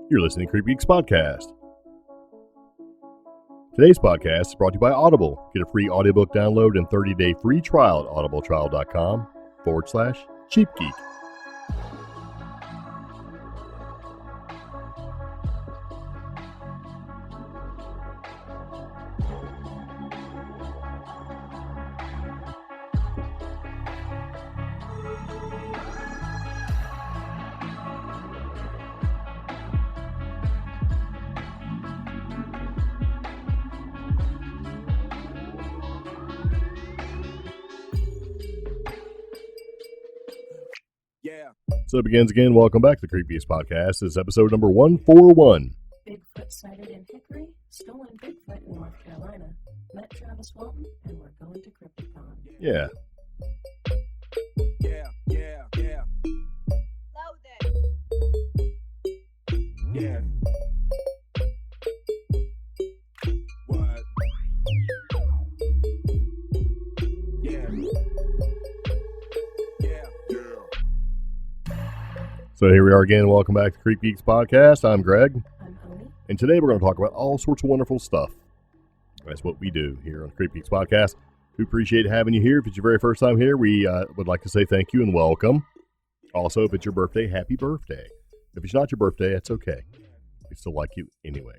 You're listening to CreepGeeks Podcast. Today's podcast is brought to you by Audible. Get a free audiobook download and 30-day free trial at audibletrial.com/CheapGeek. So it begins again. Welcome back to the CreepGeeks Podcast. This is episode number 141. Bigfoot sighted in Hickory, stolen Bigfoot in North Carolina. Met Travis Walton, and we're going to Cryptid Con. Yeah. Load it. Yeah. What? Yeah. So here we are again. Welcome back to CreepGeeks Podcast. I'm Greg. I'm Oni. And today we're going to talk about all sorts of wonderful stuff. That's what we do here on CreepGeeks Podcast. We appreciate having you here. If it's your very first time here, we would like to say thank you and welcome. Also, if it's your birthday, happy birthday. If it's not your birthday, that's okay. We still like you anyway.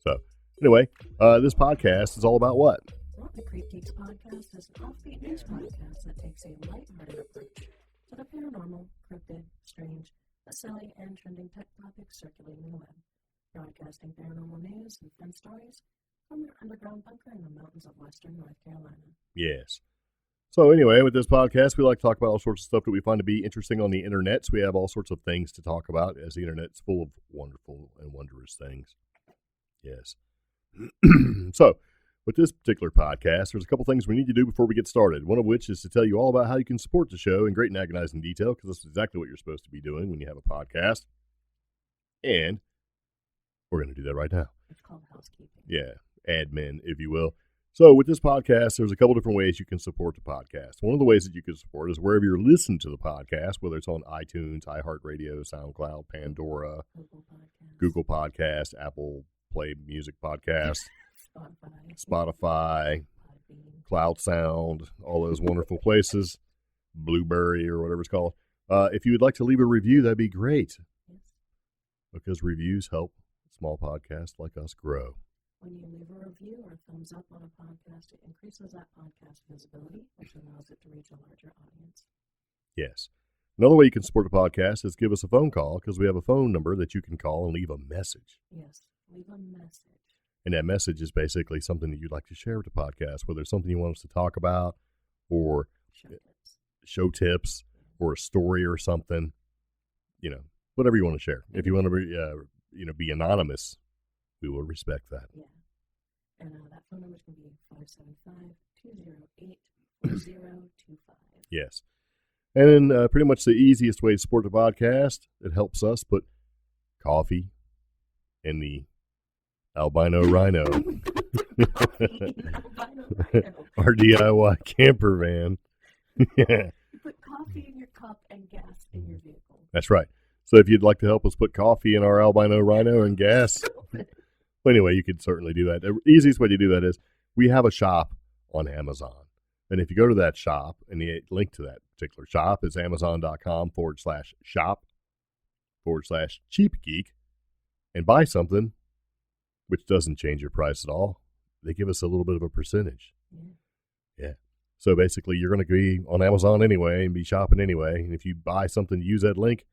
So, anyway, this podcast is all about what? Well, the CreepGeeks Podcast is an offbeat news podcast that takes a lighthearted approach to the paranormal, cryptid, strange, the silly, and trending tech topics circulating the web, broadcasting paranormal news and fun stories from their underground bunker in the mountains of western North Carolina. Yes. So anyway, with this podcast, we like to talk about all sorts of stuff that we find to be interesting on the internet. So we have all sorts of things to talk about, as the internet's full of wonderful and wondrous things. Yes. So, with this particular podcast, there's a couple things we need to do before we get started. One of which is to tell you all about how you can support the show in great and agonizing detail, because that's exactly what you're supposed to be doing when you have a podcast. And we're going to do that right now. It's called housekeeping. Yeah, admin, if you will. So with this podcast, there's a couple different ways you can support the podcast. One of the ways that you can support is wherever you're listening to the podcast, whether it's on iTunes, iHeartRadio, SoundCloud, Pandora, Google Podcast, Apple Play Music Podcast, Spotify, Cloud Sound, all those wonderful places, Blueberry or whatever it's called. If you would like to leave a review, that'd be great. Yes. Because reviews help small podcasts like us grow. When you leave a review or a thumbs up on a podcast, it increases that podcast visibility, which allows it to reach a larger audience. Yes. Another way you can support the podcast is give us a phone call, because we have a phone number that you can call and leave a message. Yes, leave a message. And that message is basically something that you'd like to share with the podcast, whether it's something you want us to talk about or show tips or a story or something, whatever you want to share. If you want to be anonymous, we will respect that. Yeah. And that phone number is going to be 575-208-4025. Yes. And then pretty much the easiest way to support the podcast, it helps us put coffee in the Albino Rhino. Our DIY camper van. Yeah. Put coffee in your cup and gas in your vehicle. That's right. So if you'd like to help us put coffee in our Albino Rhino and gas, well, anyway, you could certainly do that. The easiest way to do that is we have a shop on Amazon. And if you go to that shop, and the link to that particular shop is amazon.com/shop/CheapGeek, and buy something, which doesn't change your price at all. They give us a little bit of a percentage. Yeah. So basically, you're going to be on Amazon anyway and be shopping anyway. And if you buy something, use that link,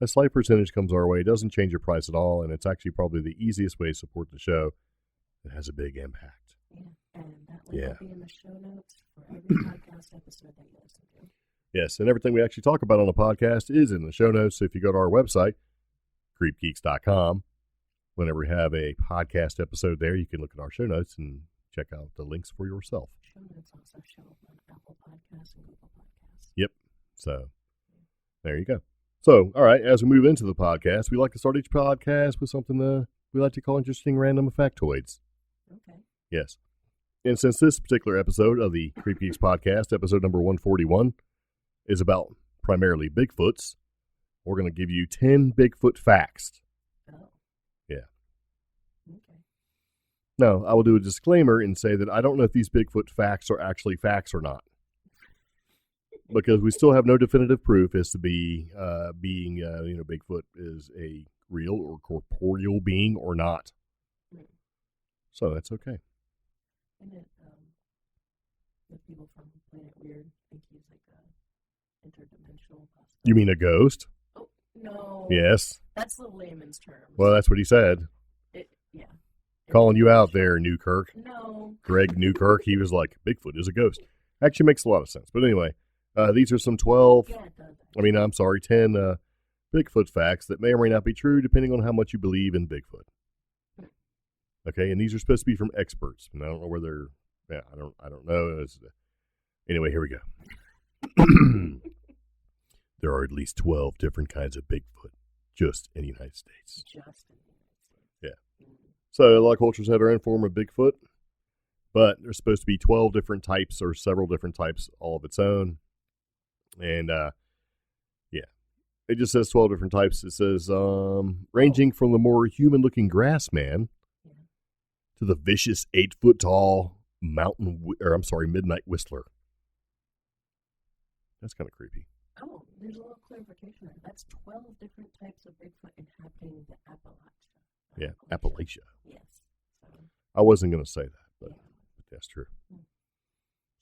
a slight percentage comes our way. It doesn't change your price at all. And it's actually probably the easiest way to support the show. It has a big impact. Yeah. And that link will be in the show notes for every podcast episode that you listen to. Yes. And everything we actually talk about on the podcast is in the show notes. So if you go to our website, CreepGeeks.com, whenever we have a podcast episode there, you can look at our show notes and check out the links for yourself. Show notes also show up on Apple Podcasts and Google Podcasts. Yep. So there you go. So, all right, as we move into the podcast, we like to start each podcast with something we like to call interesting random factoids. Okay. Yes. And since this particular episode of the CreepGeeks Podcast, episode number 141, is about primarily Bigfoots, We're going to give you 10 Bigfoot facts. Oh. Yeah. Okay. Now, I will do a disclaimer and say that I don't know if these Bigfoot facts are actually facts or not. Because we still have no definitive proof as to Bigfoot is a real or corporeal being or not. So that's okay. And the people from Planet Weird think he's like a interdimensional possibility. You mean a ghost? Oh, no. Yes. That's the layman's term. Well, that's what he said. Yeah. Calling you out there, Newkirk. No. Greg Newkirk, he was like, Bigfoot is a ghost. Actually makes a lot of sense. But anyway, these are some 12, Yeah, it does. 10 Bigfoot facts that may or may not be true depending on how much you believe in Bigfoot. Okay, and these are supposed to be from experts. And I don't know whether, I don't know. Anyway, here we go. There are at least 12 different kinds of Bigfoot just in the United States. Yeah. So a lot of cultures have their own form of Bigfoot, but there's supposed to be 12 different types or several different types all of its own. And, it just says 12 different types. It says ranging from the more human-looking grass man to the vicious 8-foot-tall midnight whistler. That's kind of creepy. Oh, there's a little clarification there. That's 12 different types of Bigfoot inhabiting the Appalachia. Yeah, Appalachia. Yes. So, I wasn't going to say that, but that's true. So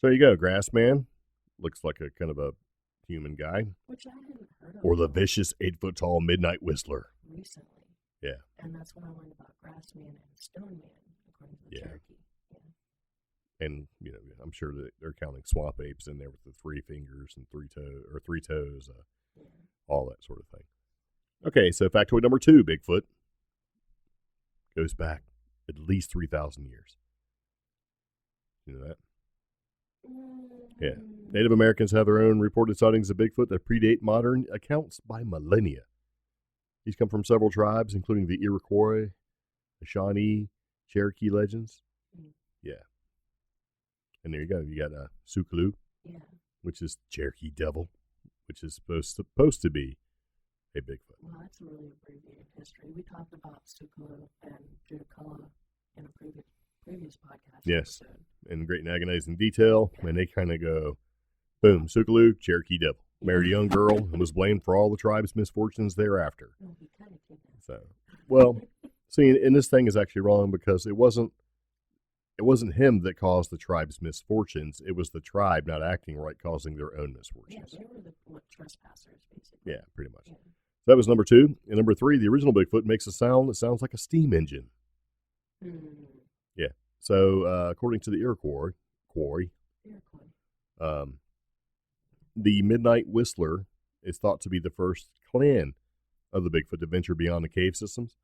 there you go. Grass man. Looks like a kind of a human guy. which I hadn't heard of. Or the vicious 8-foot-tall midnight whistler. Recently. Yeah. And that's when I learned about Grassman and Stoneman, according to the Cherokee. And, I'm sure that they're counting swamp apes in there with the 3 fingers and 3 toes, all that sort of thing. Okay, so factoid number 2, Bigfoot goes back at least 3,000 years. You know that? Yeah. Native Americans have their own reported sightings of Bigfoot that predate modern accounts by millennia. These come from several tribes, including the Iroquois, the Shawnee, Cherokee legends. Yeah. And there you go. You got Sukulu, which is Cherokee Devil, which is supposed to be a Bigfoot. Well, that's a really abbreviated history. We talked about Sukulu and Judicula in a previous podcast. Yes, episode. in great and agonizing detail. And they kind of go, boom, Sukulu, Cherokee Devil. Married a young girl and was blamed for all the tribe's misfortunes thereafter. Well, he kind of did that. So, well, see, and this thing is actually wrong because it wasn't him that caused the tribe's misfortunes. It was the tribe not acting right, causing their own misfortunes. Yeah, they were the trespassers, basically. Yeah, pretty much. Yeah. That was number 2. And number 3, the original Bigfoot makes a sound that sounds like a steam engine. Yeah. So, according to the Iroquois, the Midnight Whistler is thought to be the first clan of the Bigfoot to venture beyond the cave systems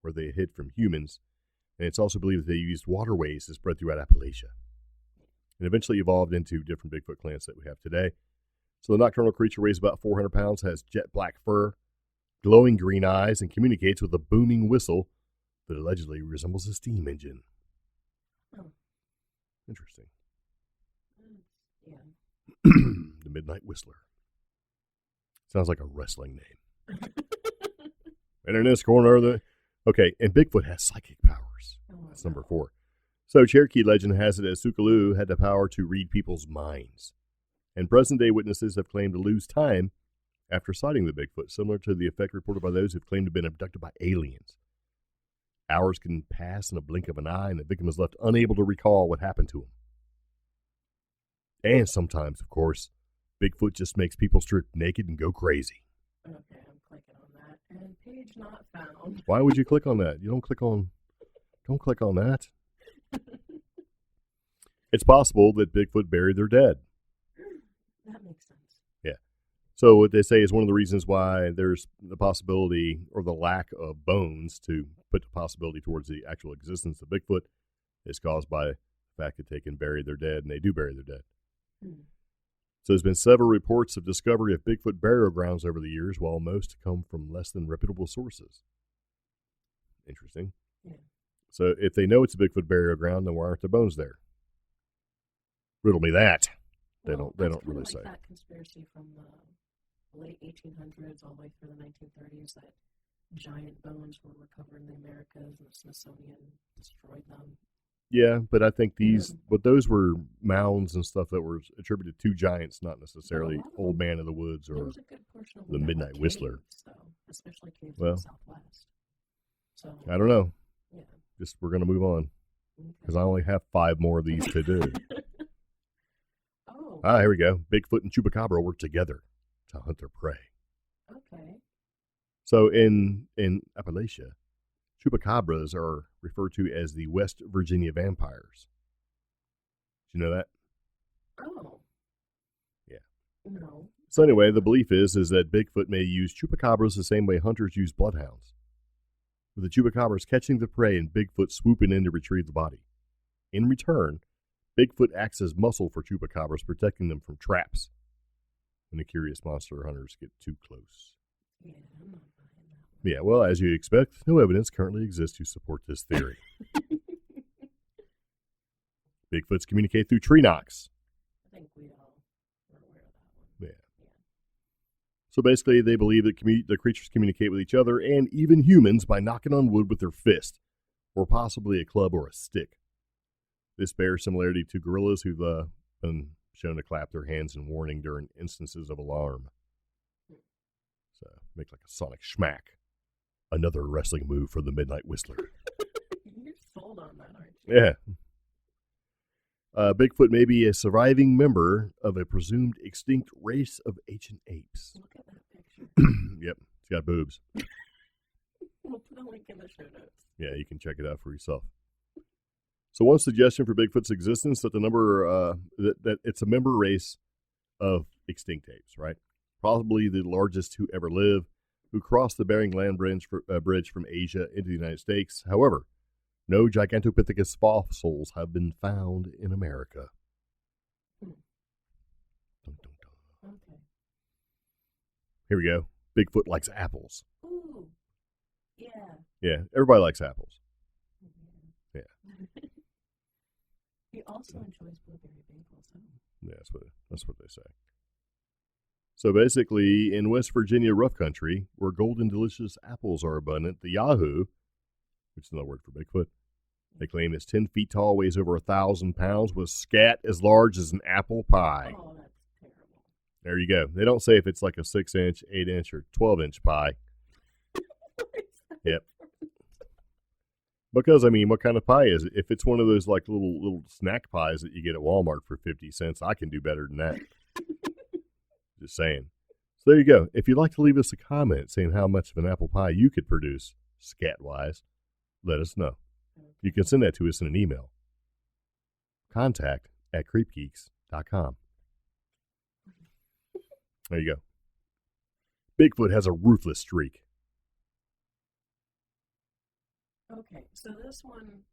where they hid from humans. And it's also believed that they used waterways to spread throughout Appalachia and eventually evolved into different Bigfoot clans that we have today. So the nocturnal creature weighs about 400 pounds, has jet black fur, glowing green eyes, and communicates with a booming whistle that allegedly resembles a steam engine. Oh. Interesting. Yeah. The Midnight Whistler. Sounds like a wrestling name. And in this corner, okay, and Bigfoot has psychic powers. That's number 4. So Cherokee legend has it as Sukulu had the power to read people's minds. And present-day witnesses have claimed to lose time after sighting the Bigfoot, similar to the effect reported by those who have claimed to have been abducted by aliens. Hours can pass in a blink of an eye, and the victim is left unable to recall what happened to him. And sometimes, of course, Bigfoot just makes people strip naked and go crazy. Okay, I'm clicking on that. And page not found. Why would you click on that? Don't click on that. It's possible that Bigfoot buried their dead. That makes sense. Yeah. So what they say is one of the reasons why there's the possibility or the lack of bones to put the possibility towards the actual existence of Bigfoot is caused by the fact that they can bury their dead, and they do bury their dead. So there's been several reports of discovery of Bigfoot burial grounds over the years, while most come from less than reputable sources. Interesting. Yeah. So if they know it's a Bigfoot burial ground, then why aren't the bones there? Riddle me that. They don't really say. That conspiracy from late 1800s all the way through the 1930s that giant bones were recovered in the Americas and the Smithsonian destroyed them. Yeah, but I think but those were mounds and stuff that were attributed to giants, not necessarily Old Man of the Woods or the Midnight Whistler. Though, especially caves in Well, the Southwest. So I don't know. yeah. Just we're going to move on because I only have 5 more of these to do. Oh. Here we go. Bigfoot and Chupacabra work together to hunt their prey. Okay. So in Appalachia, Chupacabras are referred to as the West Virginia vampires. Did you know that? Oh. Yeah. No. So anyway, the belief is that Bigfoot may use Chupacabras the same way hunters use bloodhounds, with the Chupacabras catching the prey and Bigfoot swooping in to retrieve the body. In return, Bigfoot acts as muscle for Chupacabras, protecting them from traps when the curious monster hunters get too close. Yeah, I'm not buying that. Yeah, well, as you expect, no evidence currently exists to support this theory. Bigfoots communicate through tree knocks. I think we all were aware of that one. Yeah. So basically, they believe that the creatures communicate with each other and even humans by knocking on wood with their fist, or possibly a club or a stick. This bears similarity to gorillas who've been shown to clap their hands in warning during instances of alarm. So, make like a sonic schmack. Another wrestling move for the Midnight Whistler. You're sold on that, aren't you? Yeah. Bigfoot may be a surviving member of a presumed extinct race of ancient apes. Look at that picture. Yep, it's got boobs. We'll put a link in the show notes. Yeah, you can check it out for yourself. So one suggestion for Bigfoot's existence that that it's a member race of extinct apes, right? Probably the largest who ever lived, who crossed the Bering Land Bridge from Asia into the United States. However, no Gigantopithecus fossils have been found in America. Dun, dun, dun. Okay. Here we go. Bigfoot likes apples. Ooh. Yeah. Yeah, everybody likes apples. Yeah. He also enjoys blueberry bagels. Yeah, that's what they say. So basically, in West Virginia rough country, where golden delicious apples are abundant, the Yahoo, which is another word for Bigfoot, they claim it's 10 feet tall, weighs over 1,000 pounds, with scat as large as an apple pie. Oh, that's terrible. There you go. They don't say if it's like a 6-inch, 8-inch, or 12-inch pie. Yep. Because, I mean, what kind of pie is it? If it's one of those like little snack pies that you get at Walmart for 50 cents, I can do better than that. Just saying. So there you go. If you'd like to leave us a comment saying how much of an apple pie you could produce, scat-wise, let us know. You can send that to us in an email. contact@CreepGeeks.com. There you go. Bigfoot has a ruthless streak. Okay, so this one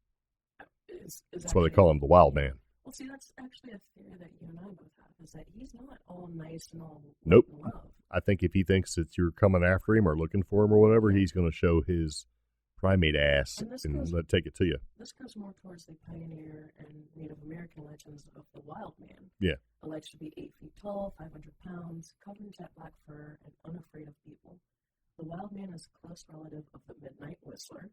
is That's why they call him the Wild Man. Well, see, that's actually a theory that you and I both have, is that he's not all nice and all Nope. love. I think if he thinks that you're coming after him or looking for him or whatever, he's going to show his primate ass and take it to you. This goes more towards the pioneer and Native American legends of the Wild Man. Yeah. Alleged to be 8 feet tall, 500 pounds, covered in jet black fur, and unafraid of people. The Wild Man is a close relative of the Midnight Whistler,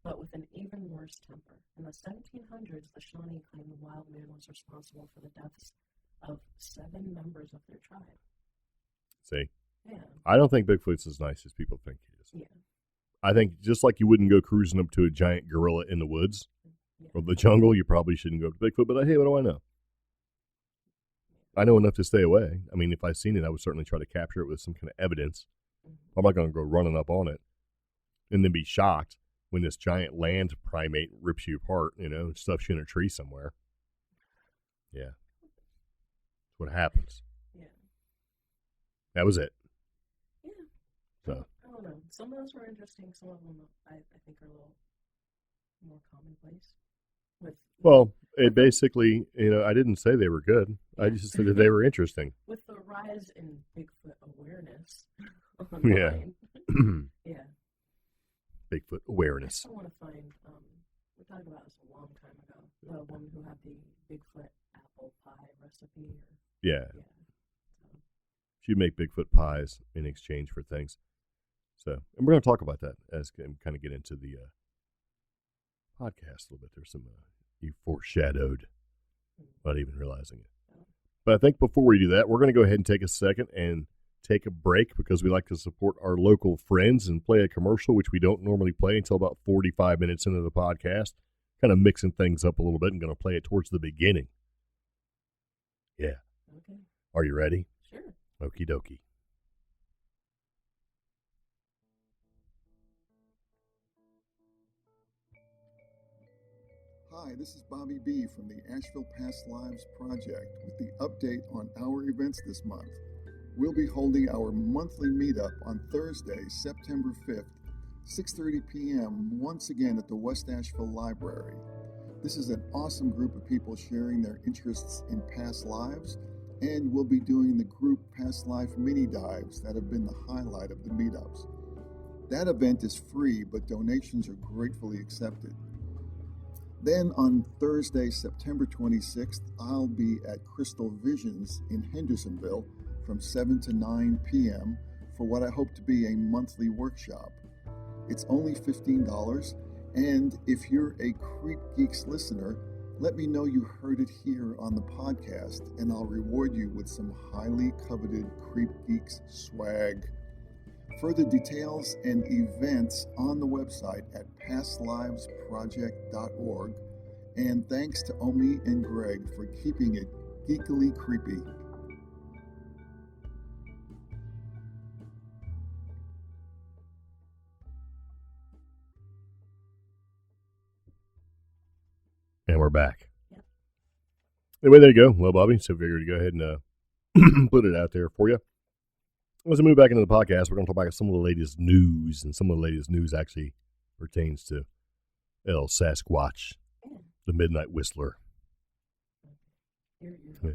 but with an even worse temper. In the 1700s, the Shawnee claimed the Wild Man was responsible for the deaths of 7 members of their tribe. See? Yeah. I don't think Bigfoot's as nice as people think he is. Yeah. I think just like you wouldn't go cruising up to a giant gorilla in the woods or the jungle, you probably shouldn't go up to Bigfoot, but hey, what do I know? I know enough to stay away. I mean, if I seen it, I would certainly try to capture it with some kind of evidence. I'm not going to go running up on it and then be shocked when this giant land primate rips you apart, and stuffs you in a tree somewhere. Yeah. That's what happens. Yeah. That was it. Yeah. So. I don't know. Some of those were interesting. Some of them I think are a little more commonplace. Well, it basically, I didn't say they were good. I just said that they were interesting. With the rise in Bigfoot awareness online. Yeah. Bigfoot awareness. I still want to find, we talked about this a long time ago, the woman who had the Bigfoot apple pie recipe. Yeah. So, she'd make Bigfoot pies in exchange for things. So, and we're going to talk about that as we kind of get into the podcast a little bit. There's some you foreshadowed without even realizing it. But I think before we do that, we're going to go ahead and take a second and take a break because we like to support our local friends and play a commercial, which we don't normally play until about 45 minutes into the podcast. Kind of mixing things up a little bit and going to play it towards the beginning. Yeah. Okay. Are you ready? Sure. Okie dokie. Hi, this is Bobby B. from the Asheville Past Lives Project with the update on our events this month. We'll be holding our monthly meetup on Thursday, September 5th, 6:30 p.m. once again at the West Asheville Library. This is an awesome group of people sharing their interests in past lives, and we'll be doing the group past life mini dives that have been the highlight of the meetups. That event is free, but donations are gratefully accepted. Then on Thursday, September 26th, I'll be at Crystal Visions in Hendersonville from 7 to 9 p.m. for what I hope to be a monthly workshop. It's only $15, and if you're a CreepGeeks listener, let me know you heard it here on the podcast, and I'll reward you with some highly coveted CreepGeeks swag. Further details and events on the website at pastlivesproject.org. And thanks to Omi and Greg for keeping it geekily creepy. And we're back. Yep. Anyway, there you go. Well, Bobby, so figured to go ahead and put it out there for you. As we move back into the podcast, we're going to talk about some of the latest news, and some of the latest news actually pertains to El Sasquatch, the Midnight Whistler. You're Yeah. on that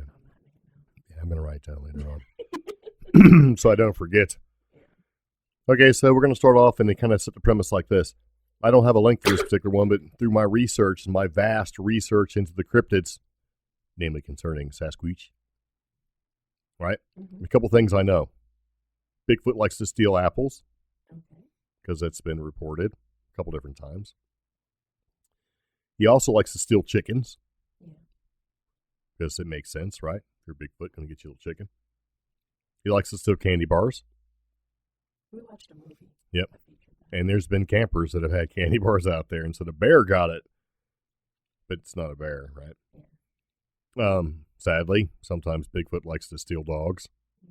Yeah, I'm going to write that later on so I don't forget. Okay, so we're going to start off and kind of set the premise like this. I don't have a link for this particular one, but through my research and my vast research into the cryptids, namely concerning Sasquatch, right? Mm-hmm. A couple things I know. Bigfoot likes to steal apples Okay. because that's been reported a couple different times. He also likes to steal chickens Yeah. because it makes sense, right? If you're Bigfoot, going to get you a little chicken. He likes to steal candy bars. We watched a movie. Yep. that featured that. And there's been campers that have had candy bars out there, and so the bear got it, but it's not a bear, right? Sadly, sometimes Bigfoot likes to steal dogs. Yeah.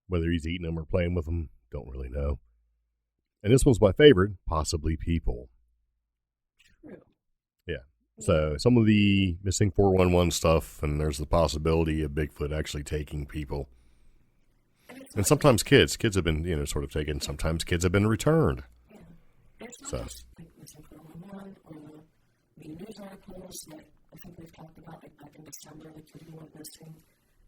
Whether he's eating them or playing with them, don't really know. And this one's my favorite, possibly people. True. Yeah. So some of the missing 411 stuff, and there's the possibility of Bigfoot actually taking people. And sometimes kids have been, sort of taken. Sometimes kids have been returned. Yeah. It's not So. just like missing 411 or the news articles that I think we've talked about, like back in December, the kid who went missing,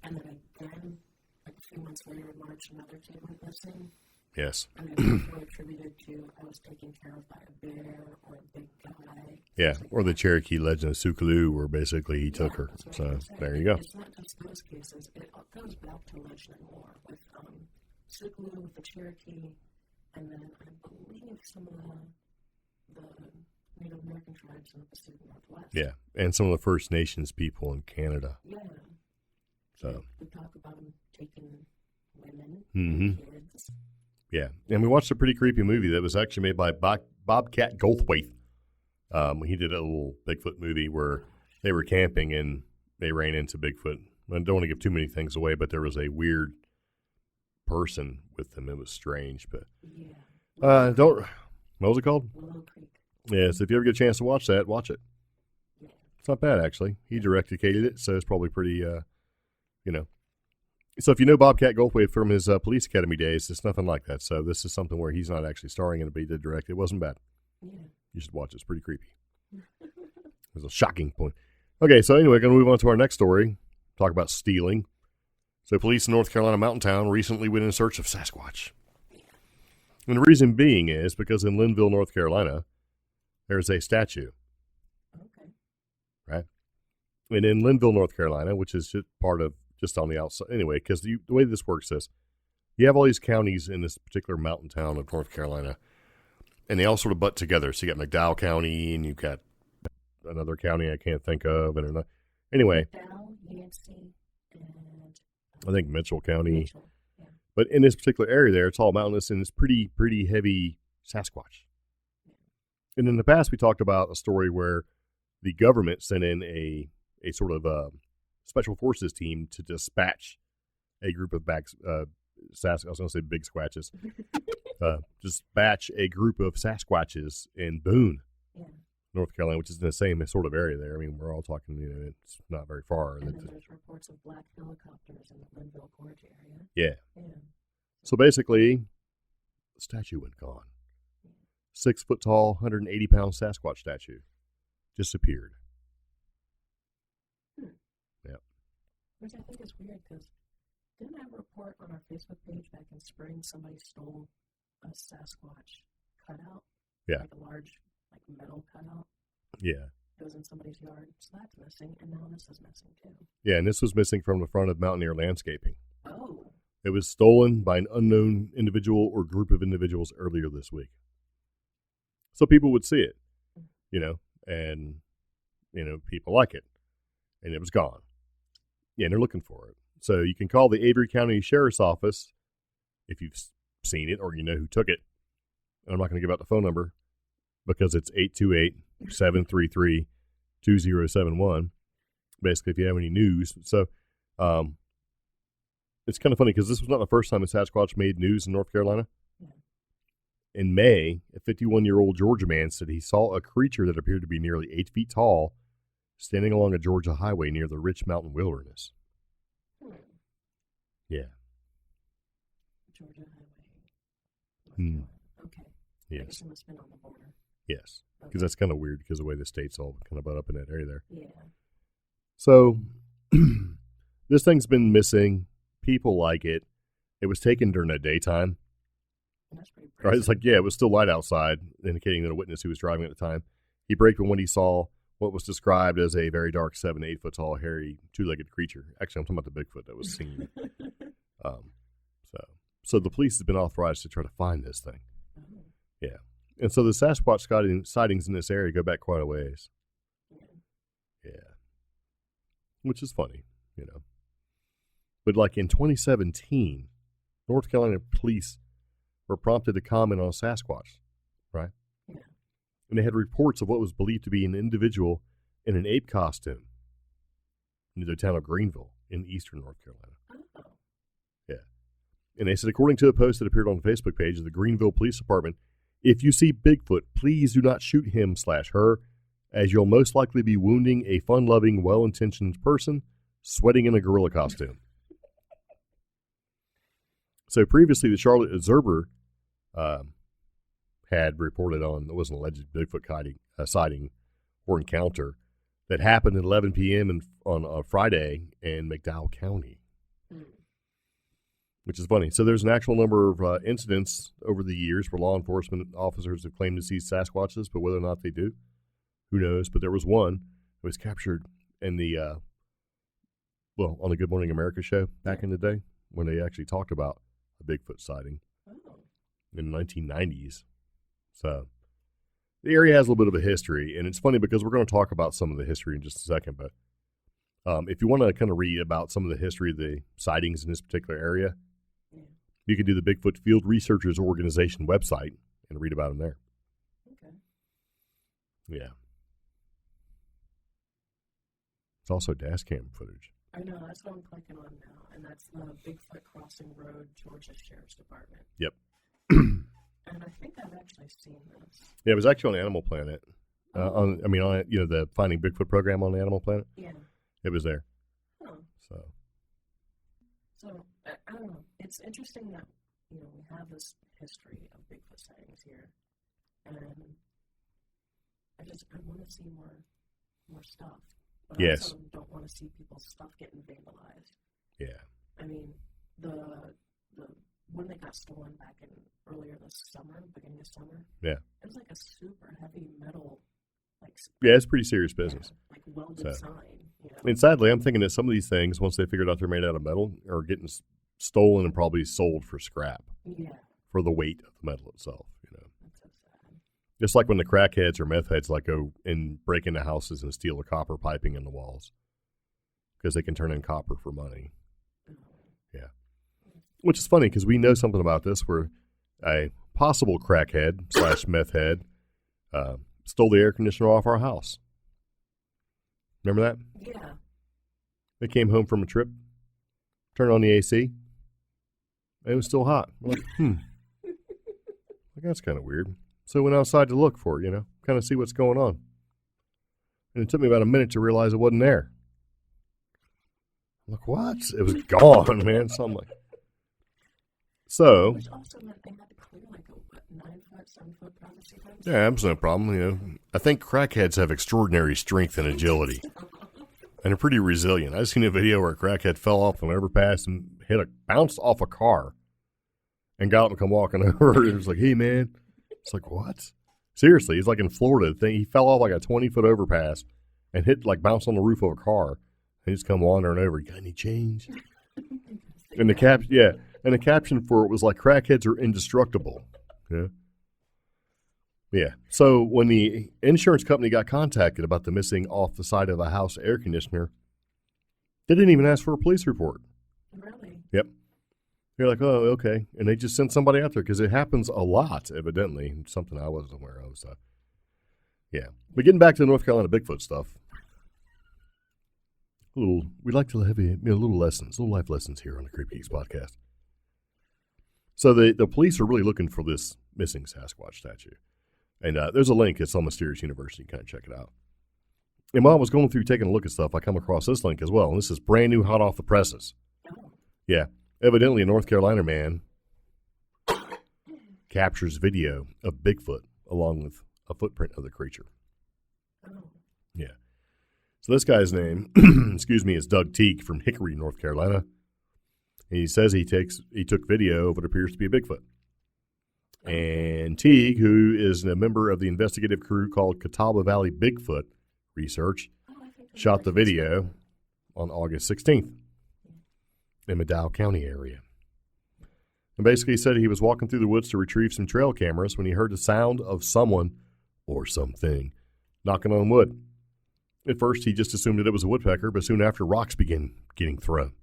and then again, like a few months later in March, another kid went missing. Yes. And it's usually attributed to I was taken care of by a bear or a big guy. Yeah. Or the Cherokee Legend of Sukaloo, where basically he took her. That's what I So was saying. there you go. It's not just those cases. It goes back to legend and lore with Sukaloo, with the Cherokee, and then I believe some of the Native American tribes in the Pacific Northwest. Yeah. And some of the First Nations people in Canada. Yeah. So. We talk about them taking women, Mhm. kids. Yeah, and we watched a pretty creepy movie that was actually made by Bobcat Goldthwait. He did a little Bigfoot movie where they were camping and they ran into Bigfoot. I don't want to give too many things away, but there was a weird person with them. It was strange, but Yeah. what was it called? Willow Creek. Yeah, so if you ever get a chance to watch that, watch it. Yeah. It's not bad, actually. He directed it, so it's probably pretty, So if you know Bobcat Goldthwait from his police academy days, it's nothing like that. So this is something where he's not actually starring in it, but he did direct it. It wasn't bad. Yeah. You should watch it. It's pretty creepy. It was a shocking point. Okay, so anyway, going to move on to our next story. Talk about stealing. So police in North Carolina mountain town recently went in search of Sasquatch. And the reason being is because in Linville, North Carolina, there's a statue. Okay. Right? And in Linville, North Carolina, which is just part of, just on the outside. Anyway, because the way this works is, you have all these counties in this particular mountain town of North Carolina, and they all sort of butt together. So you got McDowell County, and you've got another county I can't think of. And anyway, McDowell, Yancey, and I think Mitchell County. Mitchell. Yeah. But in this particular area there, it's all mountainous, and it's pretty heavy Sasquatch. And in the past, we talked about a story where the government sent in a sort of special forces team to dispatch a group of I was going to say big squatches. Dispatch a group of Sasquatches in Boone, Yeah. North Carolina, which is in the same sort of area there. I mean, we're all talking, it's not very far. And then there's reports of black helicopters in the Linville Gorge area. Yeah. Yeah. So basically, the statue went gone. 6 foot tall, 180 pound Sasquatch statue disappeared. Yeah. Which I think is weird because didn't I report on our Facebook page back in spring somebody stole a Sasquatch cutout? Yeah. Like a large metal cutout. Yeah. It was in somebody's yard, so that's missing, and now this is missing too. Yeah, and this was missing from the front of Mountaineer Landscaping. Oh. It was stolen by an unknown individual or group of individuals earlier this week. So people would see it, and, people like it. And it was gone. Yeah, and they're looking for it. So you can call the Avery County Sheriff's Office if you've seen it or you know who took it. And I'm not going to give out the phone number because it's 828-733-2071. Basically, if you have any news. So it's kind of funny because this was not the first time a Sasquatch made news in North Carolina. In May, a 51-year-old Georgia man said he saw a creature that appeared to be nearly 8 feet tall standing along a Georgia highway near the Rich Mountain Wilderness. Yeah. Georgia highway. Okay. Yes. I guess it must have been on the border. Yes. Because that's kind of weird because of the way the states all kind of butt up in that area there. Yeah. So this thing's been missing. People like it. It was taken during the daytime. That's pretty Right? It's like, it was still light outside, indicating that a witness who was driving at the time, he braked when he saw what was described as a very dark 7 to 8 foot tall, hairy, two-legged creature. Actually, I'm talking about the Bigfoot that was seen. So the police has been authorized to try to find this thing. Oh. Yeah. And so the Sasquatch sightings in this area go back quite a ways. Yeah. Which is funny, But like in 2017, North Carolina police were prompted to comment on a Sasquatch, right? Yeah. And they had reports of what was believed to be an individual in an ape costume near the town of Greenville in eastern North Carolina. Oh. Yeah. And they said, according to a post that appeared on the Facebook page of the Greenville Police Department, if you see Bigfoot, please do not shoot him/her, as you'll most likely be wounding a fun-loving, well-intentioned person sweating in a gorilla costume. So previously, the Charlotte Observer had reported on, it was an alleged Bigfoot sighting or encounter that happened at 11 p.m. on a Friday in McDowell County, which is funny. So there's an actual number of incidents over the years where law enforcement officers have claimed to see Sasquatches, but whether or not they do, who knows? But there was one that was captured in the, on the Good Morning America show back in the day when they actually talked about a Bigfoot sighting in the 1990s. So the area has a little bit of a history, and it's funny because we're going to talk about some of the history in just a second, but if you want to kind of read about some of the history of the sightings in this particular area, you can do the Bigfoot Field Researchers Organization website and read about them there. Okay. Yeah. It's also dash cam footage. I know, that's what I'm clicking on now, and that's the Bigfoot Crossing Road, Georgia Sheriff's Department. Yep. And I think I've actually seen this. Yeah, it was actually on Animal Planet. On the Finding Bigfoot program on Animal Planet. Yeah. It was there. Oh. So I don't know. It's interesting that we have this history of Bigfoot sightings here, and I want to see more stuff. But I also don't want to see people's stuff getting vandalized. Yeah. I mean, the when they got stolen back in earlier this summer, beginning of summer. Yeah. It was like a super heavy metal, Yeah, it's pretty serious business. Yeah, well designed. And sadly, I'm thinking that some of these things, once they figured out they're made out of metal, are getting stolen and probably sold for scrap Yeah. for the weight of the metal itself. That's so sad. Just like when the crackheads or meth heads like go and break into houses and steal the copper piping in the walls because they can turn in copper for money. Yeah. Which is funny because we know something about this where a possible crackhead / meth head stole the air conditioner off our house. Remember that? Yeah. They came home from a trip, turned on the AC, and it was still hot. We're like, like, that's kind of weird. So I went outside to look for it, kind of see what's going on. And it took me about a minute to realize it wasn't there. I'm like, what? It was gone, man. So I'm like, Which also meant they had to clear like a 9-foot, 7-foot privacy fence. yeah, that's no problem. I think crackheads have extraordinary strength and agility. And they're pretty resilient. I've seen a video where a crackhead fell off an overpass and bounced off a car and got up and come walking over. It was like, hey, man. It's like, what? Seriously, he's like in Florida. He fell off like a 20-foot overpass and bounced on the roof of a car. And just come wandering over. You got any change? And the caption for it was like, crackheads are indestructible. Yeah. Yeah. So when the insurance company got contacted about the missing off the side of the house air conditioner, they didn't even ask for a police report. Really? Yep. They're like, oh, okay. And they just sent somebody out there because it happens a lot, evidently. Something I wasn't aware of. So, yeah. But getting back to the North Carolina Bigfoot stuff, we'd like to have little life lessons here on the CreepGeeks Podcast. So the police are really looking for this missing Sasquatch statue. And there's a link. It's on Mysterious University. You can kind of check it out. And while I was going through taking a look at stuff, I come across this link as well. And this is brand new, hot off the presses. Yeah. Evidently, a North Carolina man captures video of Bigfoot along with a footprint of the creature. Yeah. So this guy's name, is Doug Teague from Hickory, North Carolina. And he says he took video of what appears to be a Bigfoot. And Teague, who is a member of the investigative crew called Catawba Valley Bigfoot Research, shot the video on August 16th in Maddow County area. And basically said he was walking through the woods to retrieve some trail cameras when he heard the sound of someone or something knocking on wood. At first, he just assumed that it was a woodpecker, but soon after, rocks began getting thrown.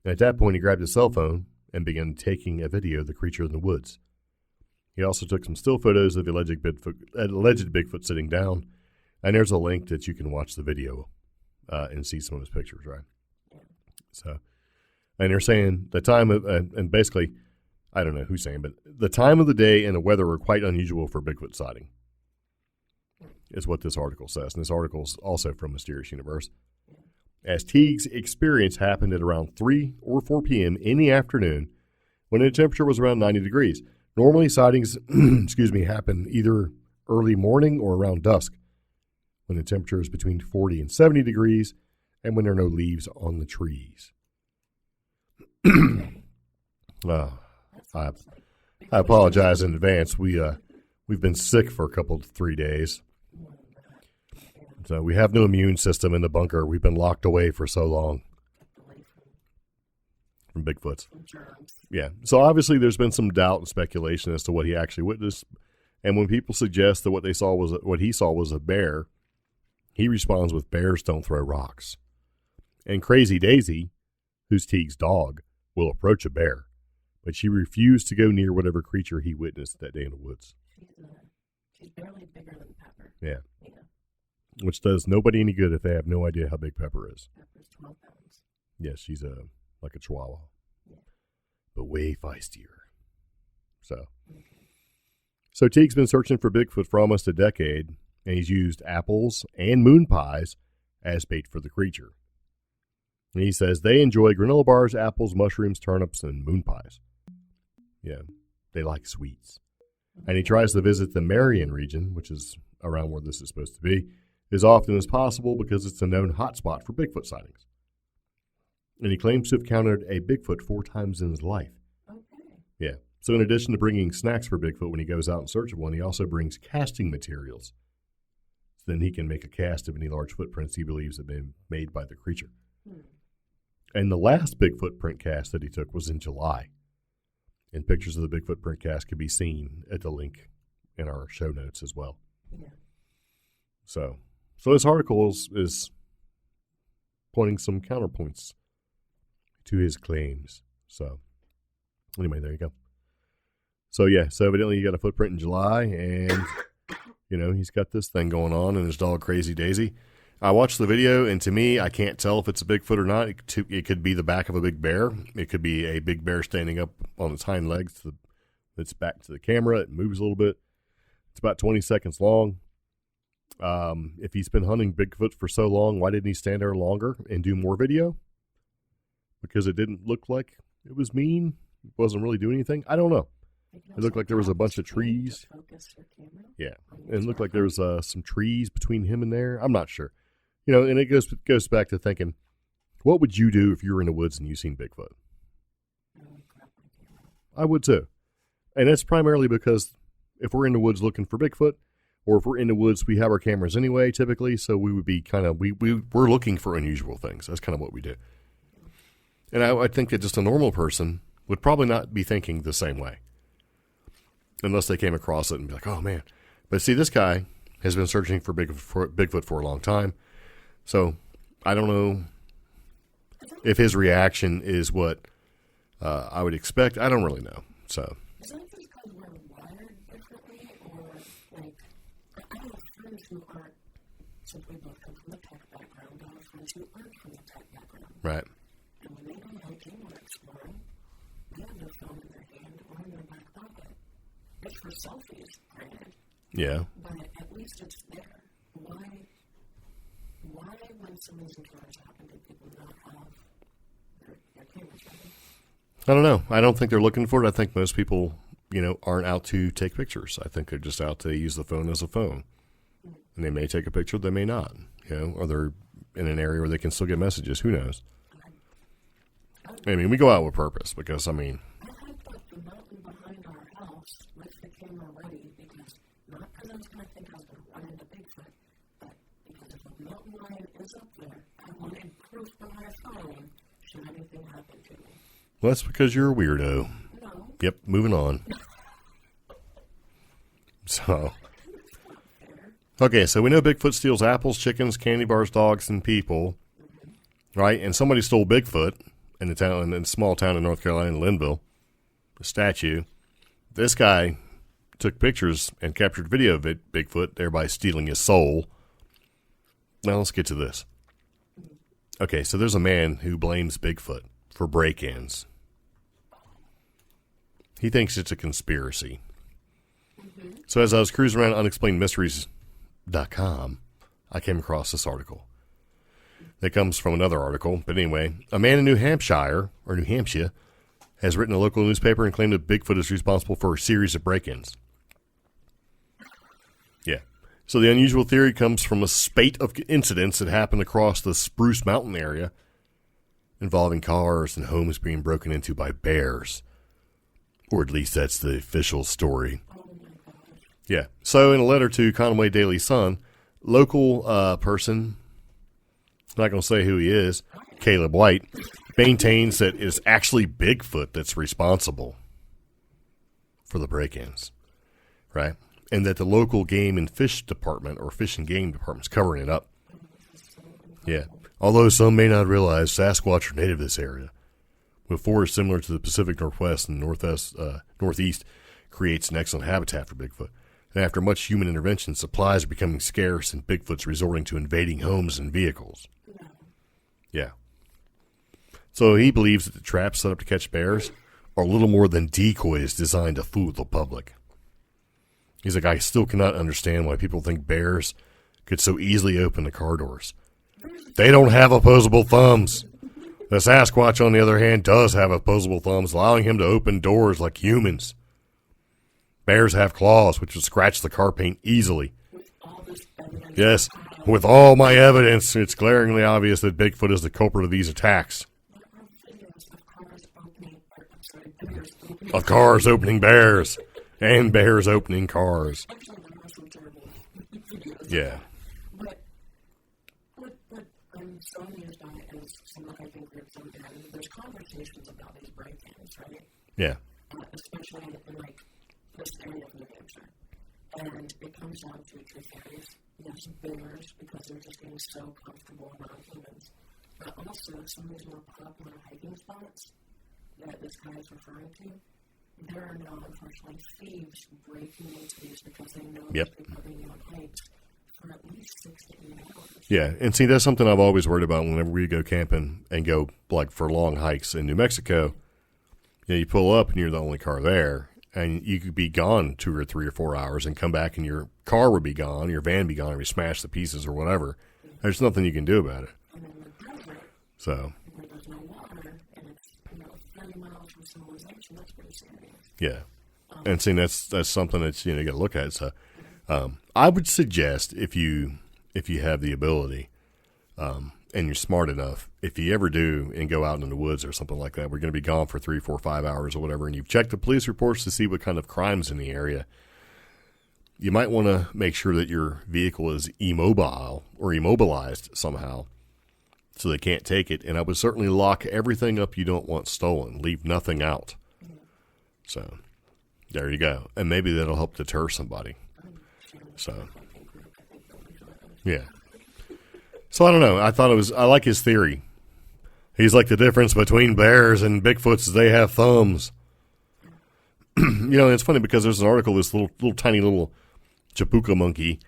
And at that point, he grabbed his cell phone and began taking a video of the creature in the woods. He also took some still photos of the alleged Bigfoot sitting down, and there's a link that you can watch the video and see some of his pictures, right? So, and they're saying the time of, and basically, I don't know who's saying, but the time of the day and the weather were quite unusual for Bigfoot sighting, is what this article says. And this article is also from Mysterious Universe. As Teague's experience happened at around 3 or 4 p.m. in the afternoon when the temperature was around 90 degrees. Normally sightings happen either early morning or around dusk when the temperature is between 40 and 70 degrees and when there are no leaves on the trees. I apologize in advance. We've been sick for a couple 3 days. So we have no immune system in the bunker. We've been locked away for so long from Bigfoots. Yeah. So obviously there's been some doubt and speculation as to what he actually witnessed. And when people suggest that what he saw was a bear, he responds with, bears don't throw rocks. And Crazy Daisy, who's Teague's dog, will approach a bear, but she refused to go near whatever creature he witnessed that day in the woods. She's barely bigger than Pepper. Yeah. Which does nobody any good if they have no idea how big Pepper is. Pepper's 12 pounds. Yeah, she's like a chihuahua, but way feistier. So Teague's been searching for Bigfoot for almost a decade, and he's used apples and moon pies as bait for the creature. And he says they enjoy granola bars, apples, mushrooms, turnips, and moon pies. Yeah, they like sweets. And he tries to visit the Marion region, which is around where this is supposed to be, as often as possible because it's a known hotspot for Bigfoot sightings. And he claims to have counted a Bigfoot 4 times in his life. Okay. Yeah. So in addition to bringing snacks for Bigfoot when he goes out in search of one, he also brings casting materials. So then he can make a cast of any large footprints he believes have been made by the creature. And the last Bigfoot print cast that he took was in July. And pictures of the Bigfoot print cast can be seen at the link in our show notes as well. Yeah. So this article is pointing some counterpoints to his claims. So anyway, there you go. So yeah, so evidently you got a footprint in July, and he's got this thing going on, and his dog Crazy Daisy. I watched the video, and to me, I can't tell if it's a Bigfoot or not. It could be the back of a big bear. It could be a big bear standing up on its hind legs. It's back to the camera. It moves a little bit. It's about 20 seconds long. If he's been hunting Bigfoot for so long, why didn't he stand there longer and do more video? Because it didn't look like it was mean. It wasn't really doing anything. I don't know. It looked like there was a bunch of trees. Yeah. And it looked like there was some trees between him and there. I'm not sure. And it goes back to thinking, what would you do if you were in the woods and you seen Bigfoot? I would too. And that's primarily because if we're in the woods looking for Bigfoot, or if we're in the woods, we have our cameras anyway, typically, so we would be we're looking for unusual things. That's kind of what we do. And I think that just a normal person would probably not be thinking the same way. Unless they came across it and be like, oh man. But see, this guy has been searching for Bigfoot for a long time. So I don't know if his reaction is what I would expect. I don't really know. So. Is that just because we're wired differently, or like I have friends who aren't simply both come from the tech background, I have friends who aren't from the tech background. Right. And when they go hiking or exploring, they have their phone in their hand or in their back pocket. It's for selfies, granted. Yeah. But at least it's there. Why when some of these encounters happen, do people not have their cameras ready? I don't know. I don't think they're looking for it. I think most people, aren't out to take pictures. I think they're just out to use the phone as a phone. And they may take a picture, they may not. Or they're in an area where they can still get messages. Who knows? I mean, we go out with purpose because, I mean... I hiked up the mountain behind our house with the camera ready because, not because I was going to think I was going to run into Bigfoot, but because if a mountain lion is up there, I wanted proof by my phone should anything happen to me. Well, that's because you're a weirdo. No. Yep, moving on. So... Okay, so we know Bigfoot steals apples, chickens, candy bars, dogs, and people, right? And somebody stole Bigfoot in a small town in North Carolina, Linville, a statue. This guy took pictures and captured video of Bigfoot, thereby stealing his soul. Now let's get to this. Okay, so there's a man who blames Bigfoot for break-ins. He thinks it's a conspiracy. So as I was cruising around unexplainedmysteries.com, I came across this article. That comes from another article. But anyway, a man in New Hampshire, has written a local newspaper and claimed that Bigfoot is responsible for a series of break-ins. Yeah. So the unusual theory comes from a spate of incidents that happened across the Spruce Mountain area involving cars and homes being broken into by bears. Or at least that's the official story. Yeah. So in a letter to Conway Daily Sun, local person, I'm not going to say who he is, Caleb White, maintains that it's actually Bigfoot that's responsible for the break-ins, right? And that the local game and fish department or fish and game department's covering it up. Yeah. Although some may not realize Sasquatch are native to this area, with forests similar to the Pacific Northwest and Northeast creates an excellent habitat for Bigfoot. And after much human intervention, supplies are becoming scarce and Bigfoot's resorting to invading homes and vehicles. Yeah. So he believes that the traps set up to catch bears are little more than decoys designed to fool the public. He's like, I still cannot understand why people think bears could so easily open the car doors. They don't have opposable thumbs. The Sasquatch, on the other hand, does have opposable thumbs, allowing him to open doors like humans. Bears have claws, which would scratch the car paint easily. Yes, with all my evidence, it's glaringly obvious that Bigfoot is the culprit of these attacks. Of cars opening bears, and bears opening cars. Yeah. But I'm so amused by it as some hiking groups and there's conversations about these break-ins, right? Yeah. Especially in like this area of New Hampshire. And it comes down to two theories. Yes, bears, because they're just getting so comfortable around humans. But also, some of these more popular hiking spots that this guy is referring to, there are now, unfortunately, thieves breaking into these because they know these people are being on hikes for at least 6 to 8 hours. Yeah, and see, that's something I've always worried about whenever we go camping and go, like, for long hikes in New Mexico. You know, you pull up and you're the only car there. And you could be gone 2 or 3 or 4 hours and come back and your car would be gone, your van be gone, or you smash the pieces or whatever. There's nothing you can do about it. So. There's no water, and it's 30 miles from civilization. That's pretty serious. Yeah. And see, that's something that's, you got to look at. So, I would suggest if you have the ability, and you're smart enough, if you ever do and go out in the woods or something like that, we're going to be gone for 3, 4, 5 hours or whatever, and you've checked the police reports to see what kind of crime's in the area, you might want to make sure that your vehicle is immobile or immobilized somehow so they can't take it. And I would certainly lock everything up you don't want stolen. Leave nothing out. So there you go. And maybe that'll help deter somebody. So, yeah. So I don't know. I like his theory. He's like, the difference between bears and Bigfoots is they have thumbs. It's funny because there's an article, this little tiny little Chapuca monkey,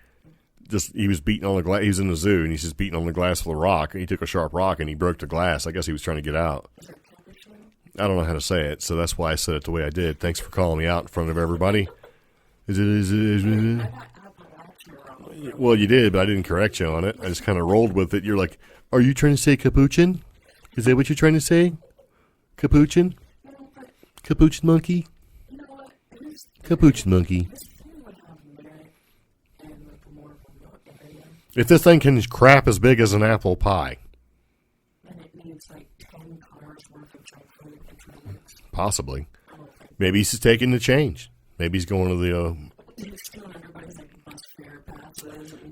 he was beating on the glass. He was in the zoo and he's just beating on the glass with a rock. And he took a sharp rock and he broke the glass. I guess he was trying to get out. I don't know how to say it, so that's why I said it the way I did. Thanks for calling me out in front of everybody. Well, you did, but I didn't correct you on it. I just kind of rolled with it. You're like, are you trying to say capuchin? Is that what you're trying to say? Capuchin? Capuchin monkey? Capuchin monkey. If this thing can crap as big as an apple pie. Then it needs like 10 cars worth of junk food and possibly. Maybe he's just taking the change. Maybe he's going to the...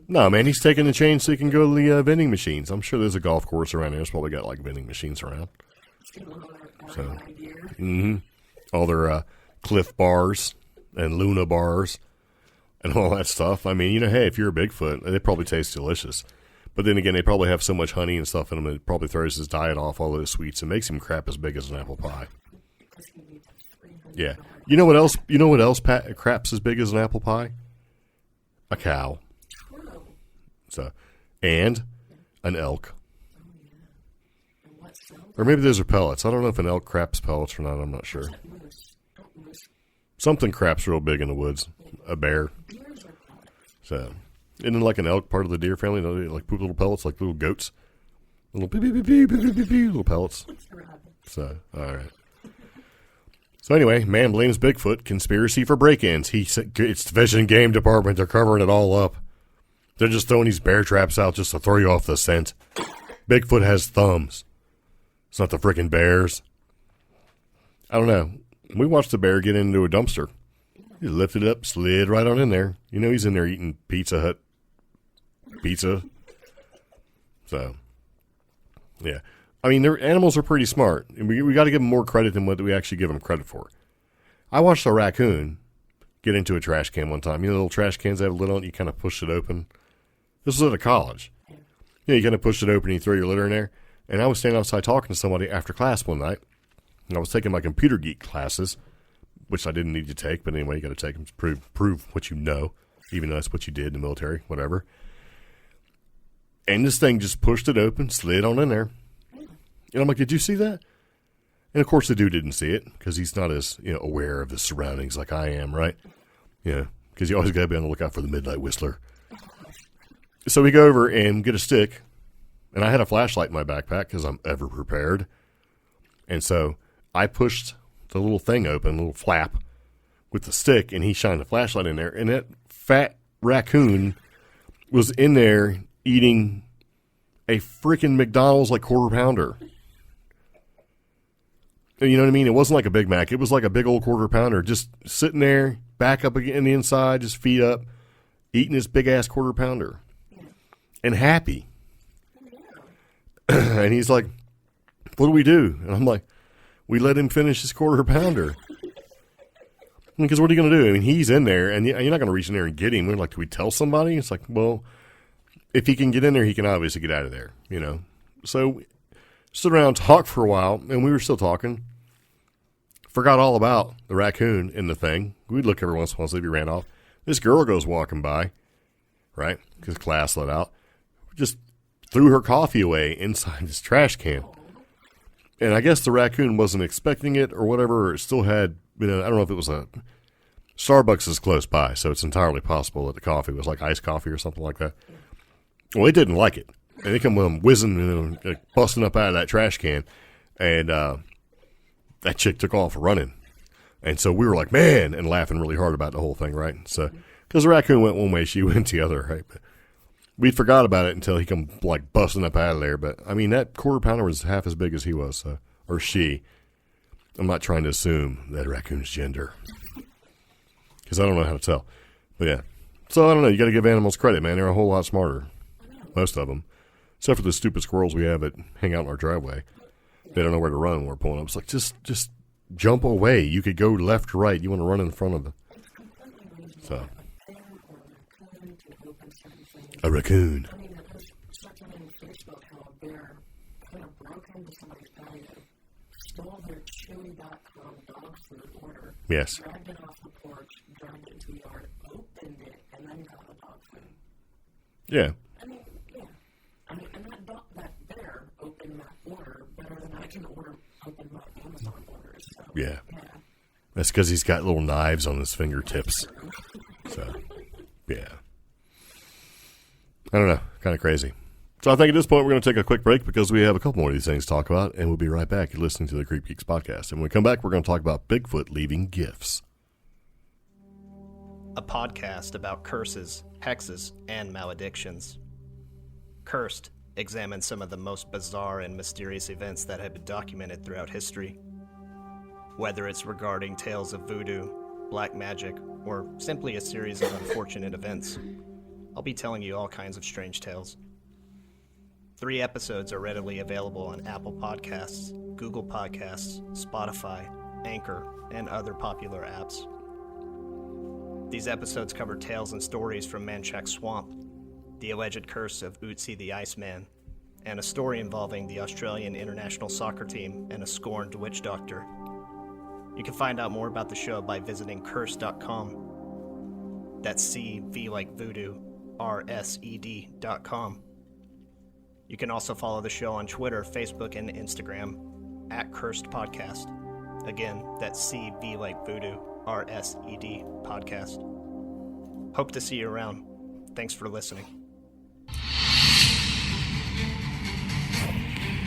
No, man, he's taking the change so he can go to the vending machines. I'm sure there's a golf course around here. There's probably got like vending machines around. So, all their Cliff bars and Luna bars and all that stuff. I mean, hey, if you're a Bigfoot, they probably taste delicious. But then again, they probably have so much honey and stuff in them, it probably throws his diet off all those sweets and makes him crap as big as an apple pie. Yeah. You know what else? Craps as big as an apple pie? A cow. So, and an elk. Or maybe those are pellets. I don't know if an elk craps pellets or not. I'm not sure. Something craps real big in the woods. A bear. So, isn't it like an elk part of the deer family? They like poop little pellets, like little goats. Little little pellets. So, all right. So anyway, man blames Bigfoot. Conspiracy for break-ins. It's the Fish and Game Department. They're covering it all up. They're just throwing these bear traps out just to throw you off the scent. Bigfoot has thumbs. It's not the frickin' bears. I don't know. We watched the bear get into a dumpster. He lifted it up, slid right on in there. He's in there eating Pizza Hut pizza. So, yeah. I mean, their animals are pretty smart. And we got to give them more credit than what we actually give them credit for. I watched a raccoon get into a trash can one time. The little trash cans that have a lid on it, you kind of push it open. This was at a college. You kind of push it open and you throw your litter in there. And I was standing outside talking to somebody after class one night. And I was taking my computer geek classes, which I didn't need to take. But anyway, you got to take them to prove what you know, even though that's what you did in the military, whatever. And this thing just pushed it open, slid on in there. And I'm like, did you see that? And of course the dude didn't see it because he's not as aware of the surroundings like I am, right? Yeah, because you always got to be on the lookout for the midnight whistler. So we go over and get a stick, and I had a flashlight in my backpack because I'm ever prepared. And so I pushed the little thing open, little flap, with the stick, and he shined the flashlight in there, and that fat raccoon was in there eating a freaking McDonald's like quarter pounder. You know what I mean? It wasn't like a Big Mac. It was like a big old quarter pounder just sitting there, back up again the inside, just feet up, eating this big ass quarter pounder. And happy. And he's like, what do we do? And I'm like, we let him finish his quarter pounder. Because what are you going to do? I mean, he's in there, and you're not going to reach in there and get him. We're like, do we tell somebody? It's like, well, if he can get in there, he can obviously get out of there, you know. So we stood around and talked for a while, and we were still talking. Forgot all about the raccoon in the thing. We'd look every once in a while, see if he ran off. This girl goes walking by, right, because class let out. Just threw her coffee away inside this trash can. And I guess the raccoon wasn't expecting it or whatever, or it still had, you know, I don't know if it was a Starbucks is close by, so it's entirely possible that the coffee was like iced coffee or something like that. Well, it didn't like it. And they come whizzing and busting up out of that trash can. And that chick took off running. And so we were like, man, and laughing really hard about the whole thing, right? So, because the raccoon went one way, she went the other, right? But we forgot about it until he come like busting up out of there. But I mean, that quarter pounder was half as big as he was, or she. I'm not trying to assume that raccoon's gender, because I don't know how to tell. But yeah, so I don't know. You got to give animals credit, man. They're a whole lot smarter, most of them, except for the stupid squirrels we have that hang out in our driveway. They don't know where to run when we're pulling up. It's like just jump away. You could go left, right. You want to run in front of them. So. A raccoon. I mean, I was watching on Facebook how a bear kind of broke into somebody's patio, stole their Chewy.com dog food order, Yes. dragged it off the porch, dragged it to the yard, opened it, and then got the dog food. Yeah. I mean, yeah. I mean, and that bear opened that order better than I can open my Amazon orders. So, Yeah. yeah. That's because he's got little knives on his fingertips. So, yeah. I don't know. Kind of crazy. So I think at this point we're going to take a quick break because we have a couple more of these things to talk about, and we'll be right back. You're listening to the CreepGeeks Podcast. And when we come back, we're going to talk about Bigfoot leaving gifts. A podcast about curses, hexes, and maledictions. Cursed examines some of the most bizarre and mysterious events that have been documented throughout history. Whether it's regarding tales of voodoo, black magic, or simply a series of unfortunate events, I'll be telling you all kinds of strange tales. 3 episodes are readily available on Apple Podcasts, Google Podcasts, Spotify, Anchor, and other popular apps. These episodes cover tales and stories from Manchac Swamp, the alleged curse of Ötzi the Iceman, and a story involving the Australian international soccer team and a scorned witch doctor. You can find out more about the show by visiting curse.com. That's CV like voodoo, RSED.com. You can also follow the show on Twitter, Facebook, and Instagram at Cursed Podcast. Again, that's CV like voodoo, RSED Podcast. Hope to see you around. Thanks for listening.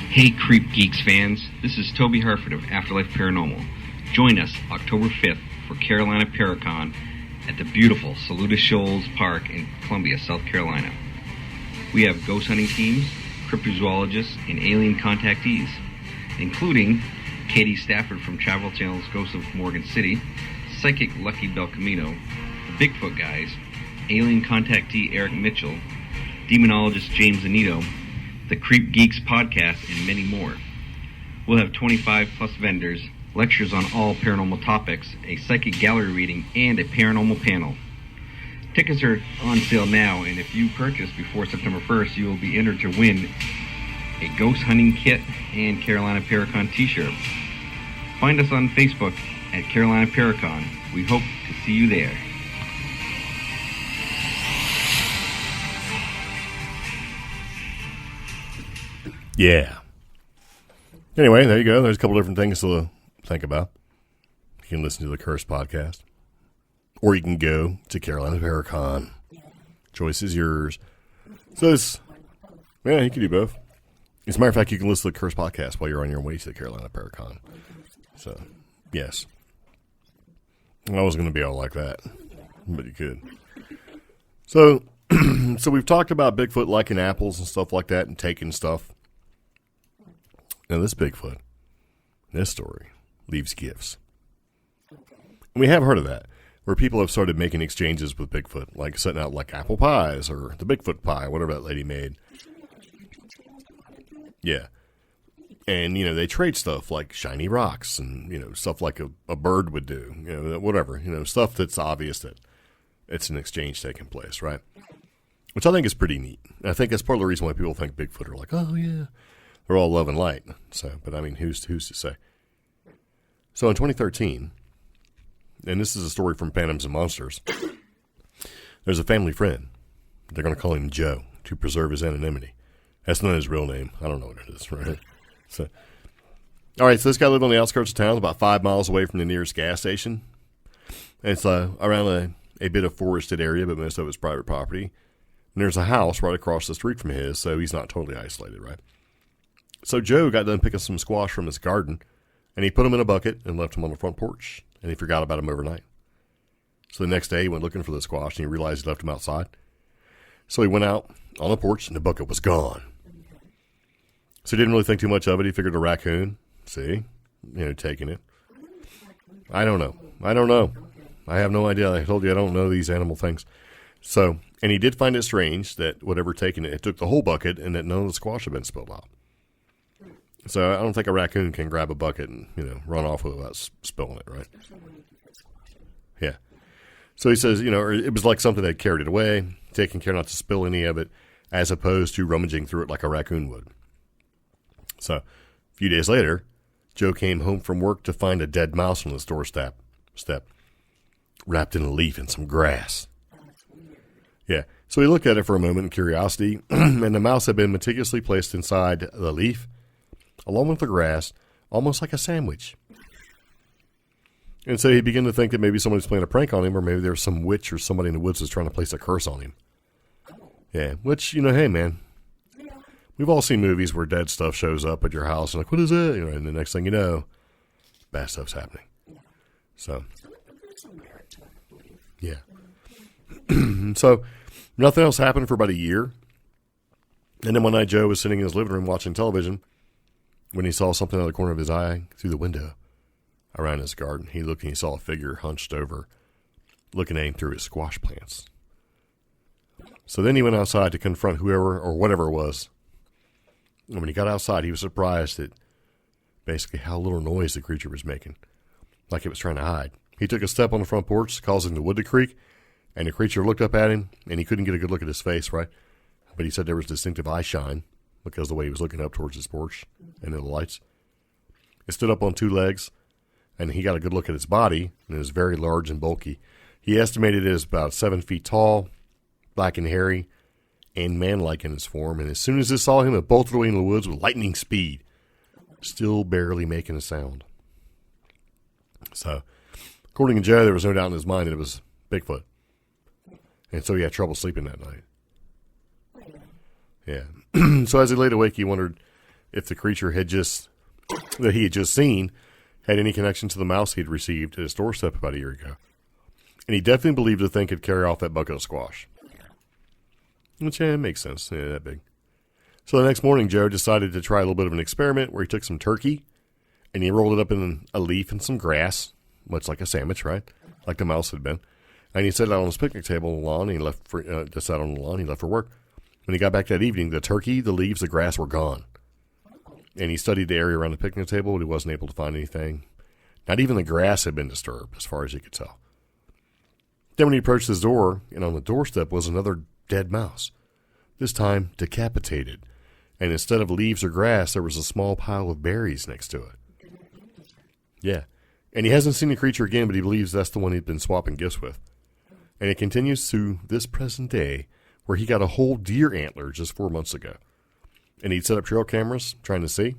Hey CreepGeeks fans, this is Toby Harford of Afterlife Paranormal. Join us October 5th for Carolina Paracon at the beautiful Saluda Shoals Park in Columbia, South Carolina. We have ghost hunting teams, cryptozoologists, and alien contactees, including Katie Stafford from Travel Channel's Ghosts of Morgan City, Psychic Lucky Belcamino, the Bigfoot Guys, alien contactee Eric Mitchell, demonologist James Anito, the CreepGeeks Podcast, and many more. We'll have 25 plus vendors, lectures on all paranormal topics, a psychic gallery reading, and a paranormal panel. Tickets are on sale now, and if you purchase before September 1st, you will be entered to win a ghost hunting kit and Carolina Paracon t-shirt. Find us on Facebook at Carolina Paracon. We hope to see you there. Yeah. Anyway, there you go. There's a couple different things to think about. You can listen to the Curse Podcast, or you can go to Carolina Paracon. Choice is yours. So it's, yeah, you can do both. As a matter of fact, you can listen to the Curse Podcast while you're on your way to the Carolina Paracon. So, yes. I was going to be all like that, but you could. So, so we've talked about Bigfoot liking apples and stuff like that and taking stuff. Now, this Bigfoot, this story, leaves gifts. And we have heard of that, where people have started making exchanges with Bigfoot, like setting out like apple pies or the Bigfoot pie, whatever that lady made. Yeah. And, they trade stuff like shiny rocks and, stuff like a bird would do, whatever, stuff that's obvious that it's an exchange taking place, right? Which I think is pretty neat. And I think that's part of the reason why people think Bigfoot are like, oh, yeah, they're all love and light. So, but I mean, who's to say? So in 2013, and this is a story from Phantoms and Monsters, there's a family friend. They're going to call him Joe to preserve his anonymity. That's not his real name. I don't know what it is, right? So, all right, so this guy lived on the outskirts of town, about 5 miles away from the nearest gas station. And it's around a bit of forested area, but most of it's private property. And there's a house right across the street from his, so he's not totally isolated, right? So Joe got done picking some squash from his garden, and he put them in a bucket and left them on the front porch, and he forgot about them overnight. So the next day he went looking for the squash, and he realized he left them outside. So he went out on the porch, and the bucket was gone. So he didn't really think too much of it. He figured a raccoon, taking it. I don't know. I have no idea. I told you I don't know these animal things. So, and he did find it strange that whatever taken it took the whole bucket and that none of the squash had been spilled out. So I don't think a raccoon can grab a bucket and, run off with it without spilling it, right? Yeah. So he says, it was like something that carried it away, taking care not to spill any of it, as opposed to rummaging through it like a raccoon would. So, a few days later, Joe came home from work to find a dead mouse on his doorstep, wrapped in a leaf and some grass. Yeah, so he looked at it for a moment in curiosity, and the mouse had been meticulously placed inside the leaf, along with the grass, almost like a sandwich. And so he began to think that maybe somebody was playing a prank on him, or maybe there was some witch or somebody in the woods was trying to place a curse on him. Yeah, which, hey, man. We've all seen movies where dead stuff shows up at your house and like, what is it? And the next thing you know, bad stuff's happening. So, yeah. So, nothing else happened for about a year. And then one night Joe was sitting in his living room watching television when he saw something out of the corner of his eye through the window around his garden. He looked and he saw a figure hunched over, looking at him through his squash plants. So then he went outside to confront whoever or whatever it was. And when he got outside, he was surprised at basically how little noise the creature was making, like it was trying to hide. He took a step on the front porch, causing the wood to creak, and the creature looked up at him, and he couldn't get a good look at his face, right? But he said there was distinctive eye shine because of the way he was looking up towards his porch and the lights. It stood up on 2 legs, and he got a good look at its body, and it was very large and bulky. He estimated it as about 7 feet tall, black and hairy, and man-like in his form, and as soon as it saw him, it bolted away in the woods with lightning speed, still barely making a sound. So, according to Joe, there was no doubt in his mind that it was Bigfoot, and so he had trouble sleeping that night. Yeah. So as he laid awake, he wondered if the creature that he had just seen had any connection to the mouse he'd received at his doorstep about a year ago. And he definitely believed the thing could carry off that bucket of squash. Which, makes sense. Yeah, that big. So the next morning, Joe decided to try a little bit of an experiment where he took some turkey and he rolled it up in a leaf and some grass, much like a sandwich, right? Like the mouse had been. And he set it out on his picnic table on the lawn, and he left for work. When he got back that evening, the turkey, the leaves, the grass were gone. And he studied the area around the picnic table, but he wasn't able to find anything. Not even the grass had been disturbed, as far as he could tell. Then when he approached his door, and on the doorstep was another dead mouse, this time decapitated, and instead of leaves or grass, there was a small pile of berries next to it. Yeah, and he hasn't seen the creature again, but he believes that's the one he'd been swapping gifts with. And it continues to this present day, where he got a whole deer antler just 4 months ago, and he'd set up trail cameras trying to see,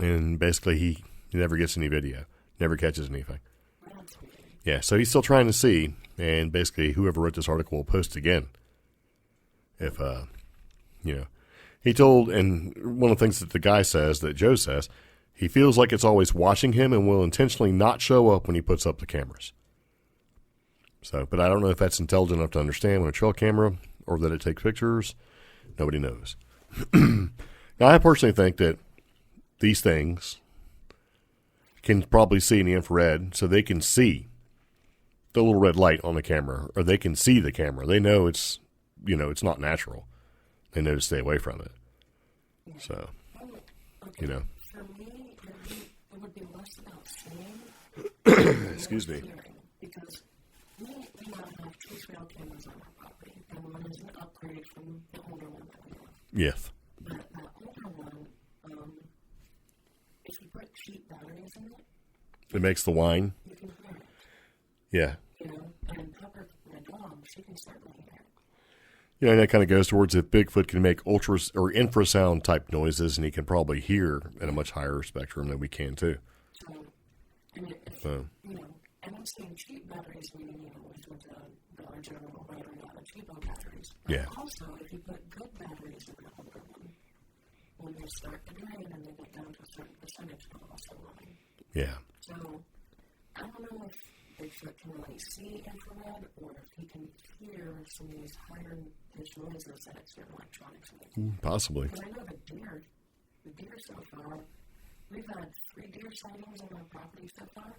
and basically he never gets any video, never catches anything. Yeah, so he's still trying to see, and basically whoever wrote this article will post again. If, he told, and one of the things that the guy says, that Joe says, he feels like it's always watching him and will intentionally not show up when he puts up the cameras. So, but I don't know if that's intelligent enough to understand when a trail camera or that it takes pictures. Nobody knows. Now, I personally think that these things can probably see in the infrared, so they can see the little red light on the camera, or they can see the camera. They know it's not natural. They know to stay away from it. So, for me, it would be less about seeing. Excuse me. Because we now have 2 trail cameras on our property, and one is an upgrade from the older one that we have. Yes. But that older one, if you put cheap batteries in it, It makes the whine. you can hear it. Yeah. And Pepper, my dog, she can certainly hear it. And that kind of goes towards if Bigfoot can make ultra or infrasound type noises, and he can probably hear at a much higher spectrum than we can too. So, and if, and I'm saying cheap batteries, meaning, with the Dollar General or whatever, the cheapo batteries. But Yeah. also, if you put good batteries in the older one, when they start to drain and they get down to a certain percentage, they'll also run. Yeah. So, I don't know if Bigfoot can really see infrared or if he can hear some of these higher pitched noises that extra electronics make. Possibly. Because I know the deer so far, we've had 3 deer sightings on our property so far,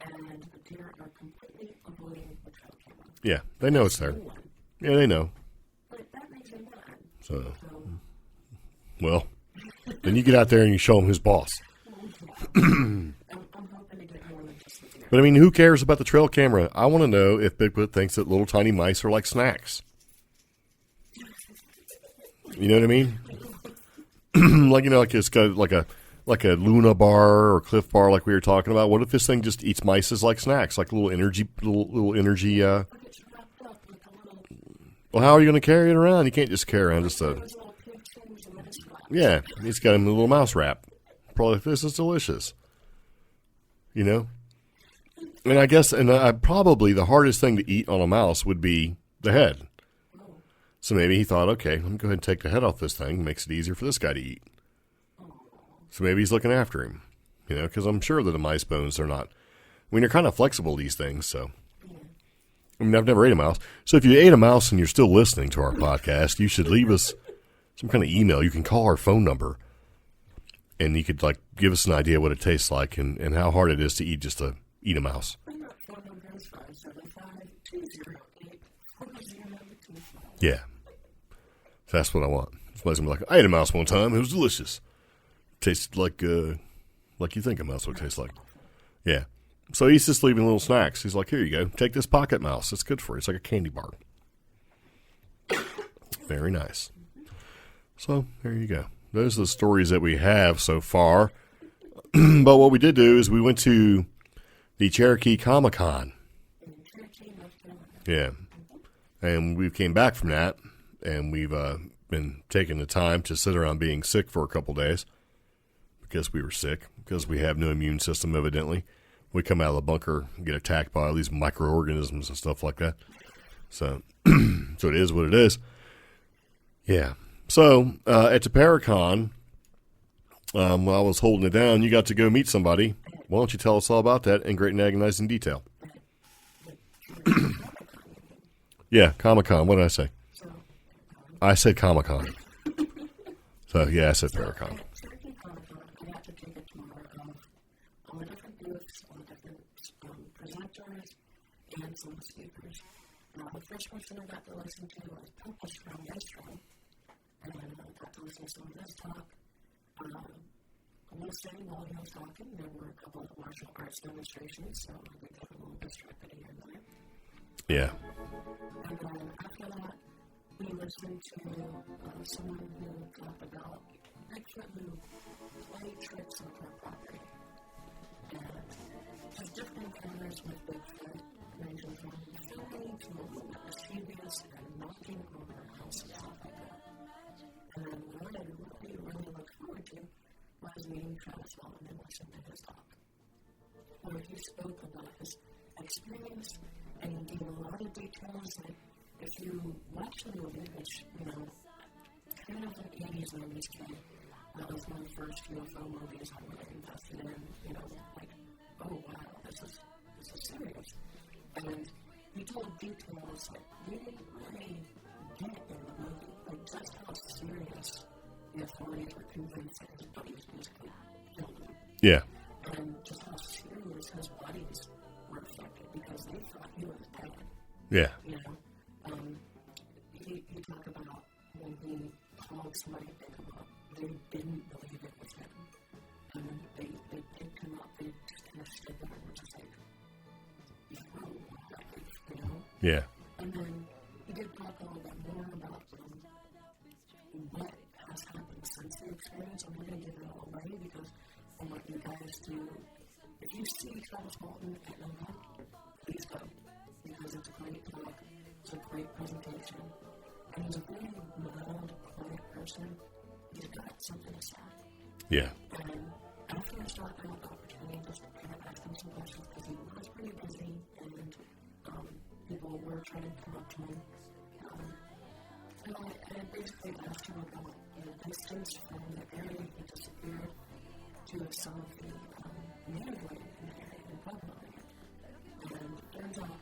and the deer are completely avoiding the trail camera. Yeah, they know it's there. Yeah, they know. But that makes me mad. So, well, then you get out there and you show them who's boss. I'm hoping to get more than just the deer. But I mean, who cares about the trail camera? I want to know if Bigfoot thinks that little tiny mice are like snacks. You know what I mean? Like it's got like a Luna bar or Cliff bar, like we were talking about. What if this thing just eats mice as like snacks, like little energy? Well, how are you going to carry it around? You can't just carry around just a. Yeah, he's got him a little mouse wrap. Probably, this is delicious. And I guess, probably the hardest thing to eat on a mouse would be the head. So maybe he thought, okay, let me go ahead and take the head off this thing. Makes it easier for this guy to eat. So maybe he's looking after him, because I'm sure that the mice bones are not. I mean, they're kind of flexible, these things. So, I mean, I've never ate a mouse. So if you ate a mouse and you're still listening to our podcast, you should leave us some kind of email. You can call our phone number, and you could give us an idea what it tastes like and how hard it is to eat eat a mouse. Yeah. That's what I want. Somebody's going to be like, I ate a mouse one time. It was delicious. Tasted like you think a mouse would taste like. Yeah. So he's just leaving little snacks. He's like, here you go. Take this pocket mouse. It's good for you. It's like a candy bar. Very nice. So there you go. Those are the stories that we have so far. But what we did do is we went to the Cherokee Comic-Con. Yeah. And we came back from that, and we've been taking the time to sit around being sick for a couple days because we were sick, because we have no immune system, evidently. We come out of the bunker and get attacked by all these microorganisms and stuff like that. So, so it is what it is. Yeah. So at the Paracon, while I was holding it down, you got to go meet somebody. Why don't you tell us all about that in great and agonizing detail? Yeah, Comic-Con. What did I say? I said Comic-Con. So, yeah, I said Paracon. I got to take a tour of all the different booths, all the different presenters, and some speakers. The first person I got to listen to was Purpose from Yesterday, and I got to listen to some of his talk. I will say, while he was talking, there were a couple of martial arts demonstrations, so we got a little distracted here and there. Yeah. And then after that, we listened to someone who talked about Bigfoot who played tricks on our property. And there's different encounters with Bigfoot, ranging from filming to a little bit mischievous and knocking over a house and stuff like that. And then what I really looked forward to was meeting Travis Walton and listening to his talk, where he spoke about his experience and he gave a lot of details that if you watch the movie, which, kind of an 80s movies came, that was one of the first UFO movies I really invested in, oh wow, this is serious. And he told details that we didn't really get in the movie, just how serious the authorities were convinced that his buddies basically killed him. Yeah. And just how serious his buddies were affected because they thought he was dead. Yeah. He talked about when he called somebody to pick him up, they didn't believe it was him. Yeah. And then he did talk a little bit more about what has happened since the experience. I'm not going to give it all away because I want you guys to, if you see Travis Walton at an event, please go. Because it's a great talk, it's a great presentation, and he's a very mild, quiet person. He's got something to say. Yeah. And after I started out the opportunity, just kind of asked him some questions because he was pretty busy, and people were trying to come up to him. And I basically asked him about the distance from the area he disappeared to some of the neighborhood in the area in Pueblo. And it turns out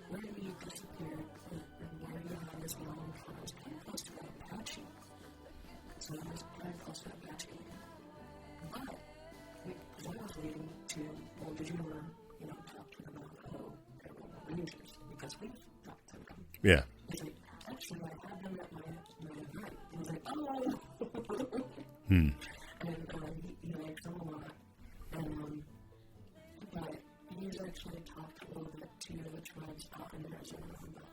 where he disappeared and where he had his long car was kind of close to that Apache. So it was very close to that Apache. But I was leading to, well, did you ever, talk to them about they were rangers? Because we talked to them. Yeah. He's like, actually, I had them at my event. He was like, oh. Hmm. And he likes them a lot. And, but he's actually talked a little bit to the tribes out in Arizona about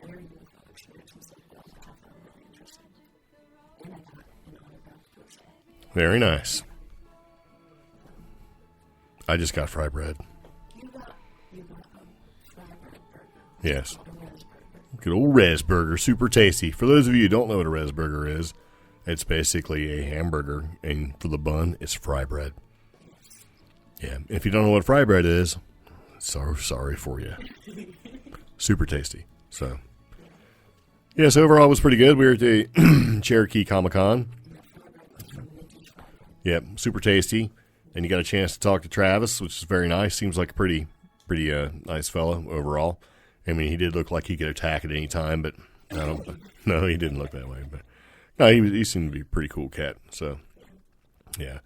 their UFO experiences like that. I found really interesting. And I got an autograph to say. Very nice. I just got fry bread. You got a fry bread burger. Yes. A res burger. Good old res burger, super tasty. For those of you who don't know what a res burger is, it's basically a hamburger, and for the bun, it's fry bread. Yeah, if you don't know what fry bread is, so sorry for you. Super tasty. So, yes, overall it was pretty good. We were at the Cherokee Comic-Con. Yep, super tasty. And you got a chance to talk to Travis, which is very nice. Seems like a pretty nice fella overall. I mean, he did look like he could attack at any time, but no, he didn't look that way. But no, he seemed to be a pretty cool cat. So, yeah.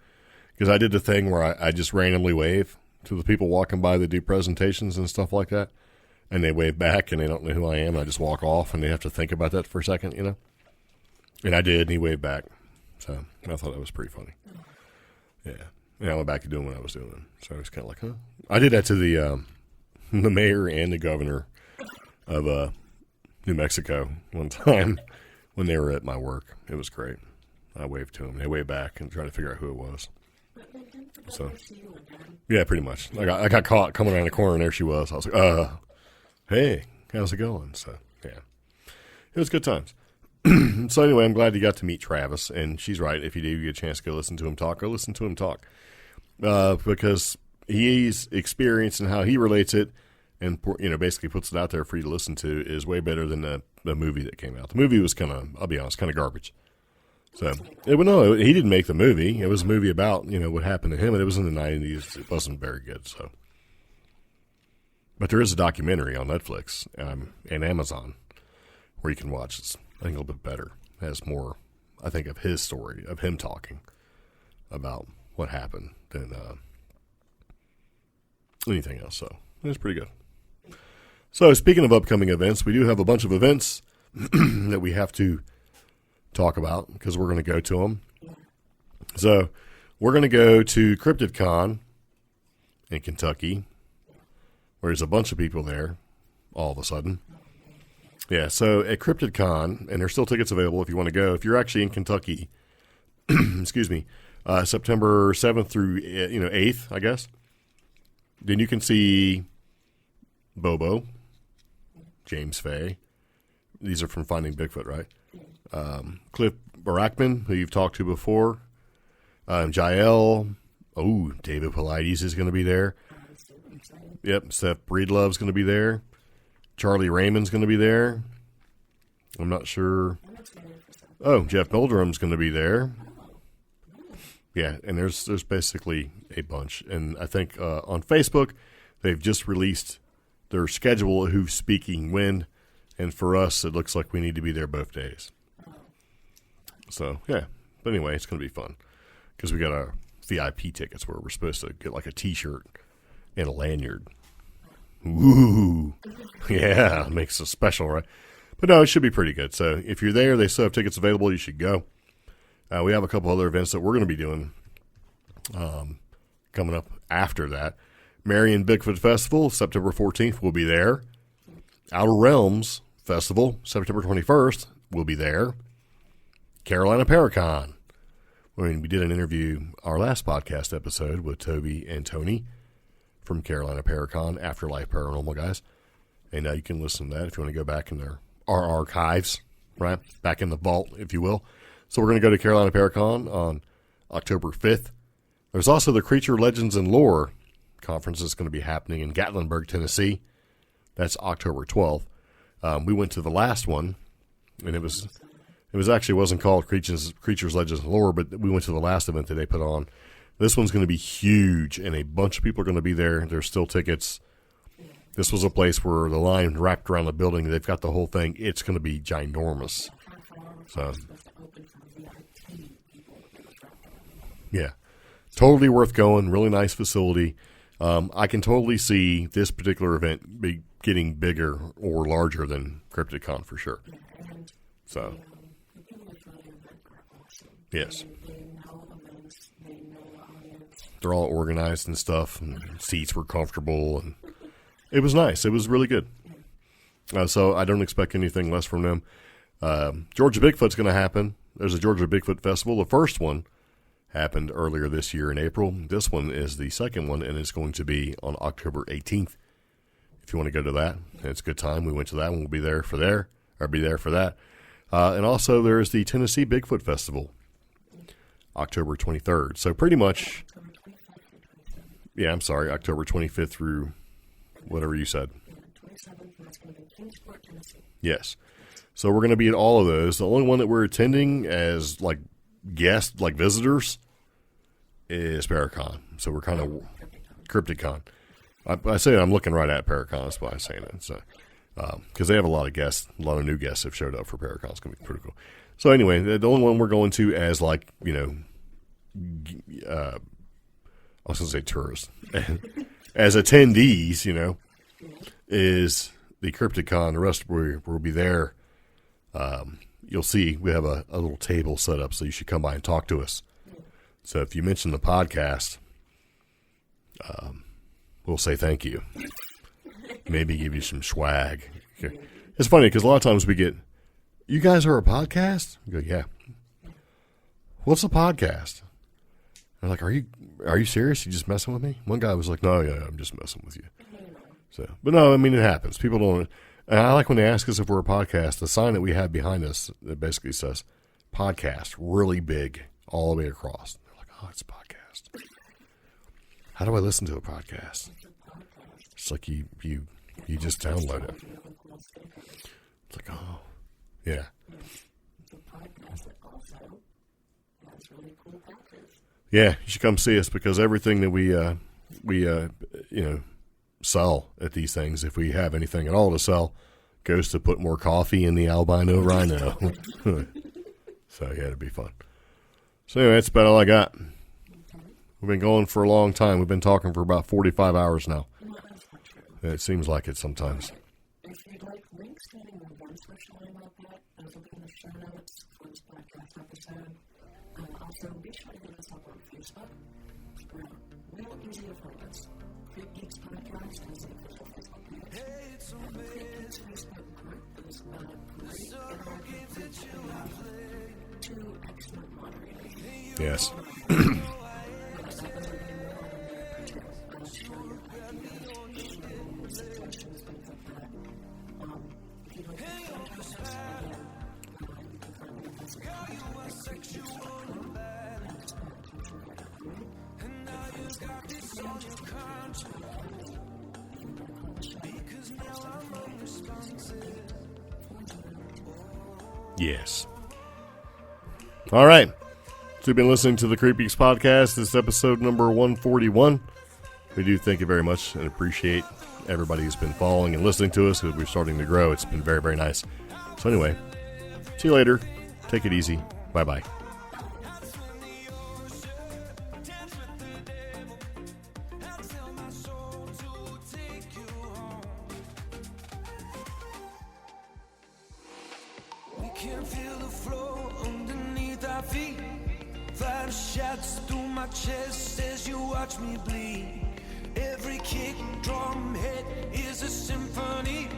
Because I did the thing where I just randomly wave to the people walking by that do presentations and stuff like that. And they wave back, and they don't know who I am. And I just walk off, and they have to think about that for a second, And I did, and he waved back. So I thought that was pretty funny. Yeah. And I went back to doing what I was doing. So I was kind of like, huh? I did that to the mayor and the governor of New Mexico one time when they were at my work. It was great. I waved to them. They waved back and tried to figure out who it was. So, yeah, pretty much. I got caught coming around the corner, and there she was. I was like, hey, how's it going? So, yeah. It was good times. So, anyway, I'm glad you got to meet Travis. And she's right. If you do get a chance to go listen to him talk, go listen to him talk. Because he's experienced and how he relates it and, basically puts it out there for you to listen to is way better than the movie that came out. The movie was kind of, I'll be honest, kind of garbage. So, he didn't make the movie. It was a movie about, what happened to him, and it was in the 90s. It wasn't very good, so. But there is a documentary on Netflix and Amazon where you can watch. It's, I think, a little bit better. It has more, I think, of his story, of him talking about what happened than anything else. So, it was pretty good. So, speaking of upcoming events, we do have a bunch of events that we have to talk about because we're going to go to them. So we're going to go to Cryptid Con in Kentucky, where there's a bunch of people there all of a sudden. Yeah, so at Cryptid Con, and there's still tickets available if you want to go. If you're actually in Kentucky, excuse me, September 7th through 8th, I guess, then you can see Bobo, James Fay. These are from Finding Bigfoot, right? Cliff Barackman, who you've talked to before. Jael. Oh, David Paulides is going to be there. Yep, Seth Breedlove's going to be there. Charlie Raymond's going to be there. I'm not sure. Oh, Jeff Meldrum's going to be there. Yeah, and there's basically a bunch. And I think on Facebook, they've just released their schedule of who's speaking when. And for us, it looks like we need to be there both days. So, yeah. But anyway, it's going to be fun. Because we got our VIP tickets where we're supposed to get like a t-shirt and a lanyard. Ooh. Yeah, makes it special, right? But no, it should be pretty good. So if you're there, they still have tickets available. You should go. We have a couple other events that we're going to be doing coming up after that. Marion Bigfoot Festival, September 14th, we'll be there. Outer Realms Festival, September 21st, will be there. Carolina Paracon. We did an interview, our last podcast episode, with Toby and Tony from Carolina Paracon, Afterlife Paranormal guys. And you can listen to that if you want to go back in our archives, right? Back in the vault, if you will. So we're going to go to Carolina Paracon on October 5th. There's also the Creature Legends and Lore conference that's going to be happening in Gatlinburg, Tennessee. That's October 12th. We went to the last one, and it wasn't called Creatures Legends and Lore, but we went to the last event that they put on. This one's going to be huge, and a bunch of people are going to be there. There's still tickets. This was a place where the line wrapped around the building. They've got the whole thing. It's going to be ginormous. So, yeah, totally worth going. Really nice facility. I can totally see this particular event be getting bigger or larger than Cryptid Con for sure. So, yes. They're all organized and stuff, and seats were comfortable, and it was nice. It was really good. So I don't expect anything less from them. Georgia Bigfoot's going to happen. There's a Georgia Bigfoot Festival. The first one happened earlier this year in April. This one is the second one, and it's going to be on October 18th. If you want to go to that, it's a good time. We went to that one. We'll be there for that. And also there's the Tennessee Bigfoot Festival, October 23rd. So pretty much, October 25th through whatever you said. Yes. So we're going to be at all of those. The only one that we're attending as like guests, like visitors, is Paracon. So we're kind of Cryptid Con. I say I'm looking right at Paracon. That's why I'm saying it. So, because they have a lot of guests, a lot of new guests have showed up for Paracon. It's going to be pretty cool. So anyway, the only one we're going to as like, I was going to say tourists, as attendees, is the Cryptid Con. The rest will be there. You'll see we have a little table set up, so you should come by and talk to us. So if you mention the podcast, we'll say thank you. Maybe give you some swag. Okay. It's funny because a lot of times we get, you guys are a podcast? We go, yeah. What's a podcast? I'm like, are you serious? You just messing with me? One guy was like, no, yeah, I'm just messing with you. So, but no, I mean, it happens. People don't, and I like when they ask us if we're a podcast, the sign that we have behind us that basically says podcast, really big, all the way across. They're like, oh, it's a podcast. How do I listen to a podcast? It's like you just download it. It's like, oh, yeah. Yeah, you should come see us because everything that we sell at these things, if we have anything at all to sell, goes to put more coffee in the Albino Rhino. So yeah, it'd be fun. So anyway, that's about all I got. We've been going for a long time. We've been talking for about 45 hours now. It seems like it sometimes. If you'd like links to any events we're showing about that, those will be in the show notes for this podcast episode. Also, be sure to hit us up on Facebook. We're real easy to find us. CreepGeeks Podcast is the official Facebook page. The CreepGeeks Facebook group is a great interactive group with 2 excellent moderators. Yes. Yes. All right. So you've been listening to the CreepGeeks Podcast. This is episode number 141. We do thank you very much and appreciate everybody who's been following and listening to us because we're starting to grow. It's been very, very nice. So anyway, see you later. Take it easy. Bye-bye. Can feel the floor underneath our feet. 5 shots through my chest as you watch me bleed. Every kick, drum, hit is a symphony.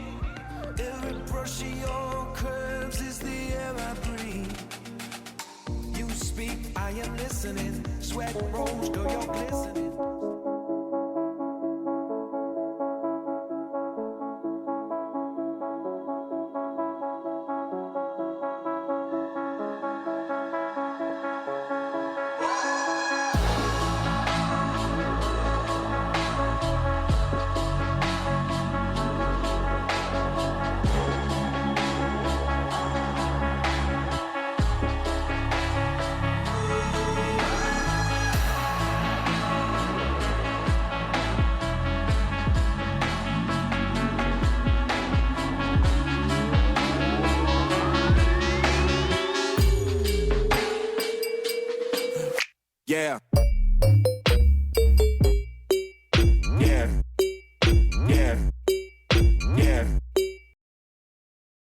listening. Sweat rolls, girl, you're glistening.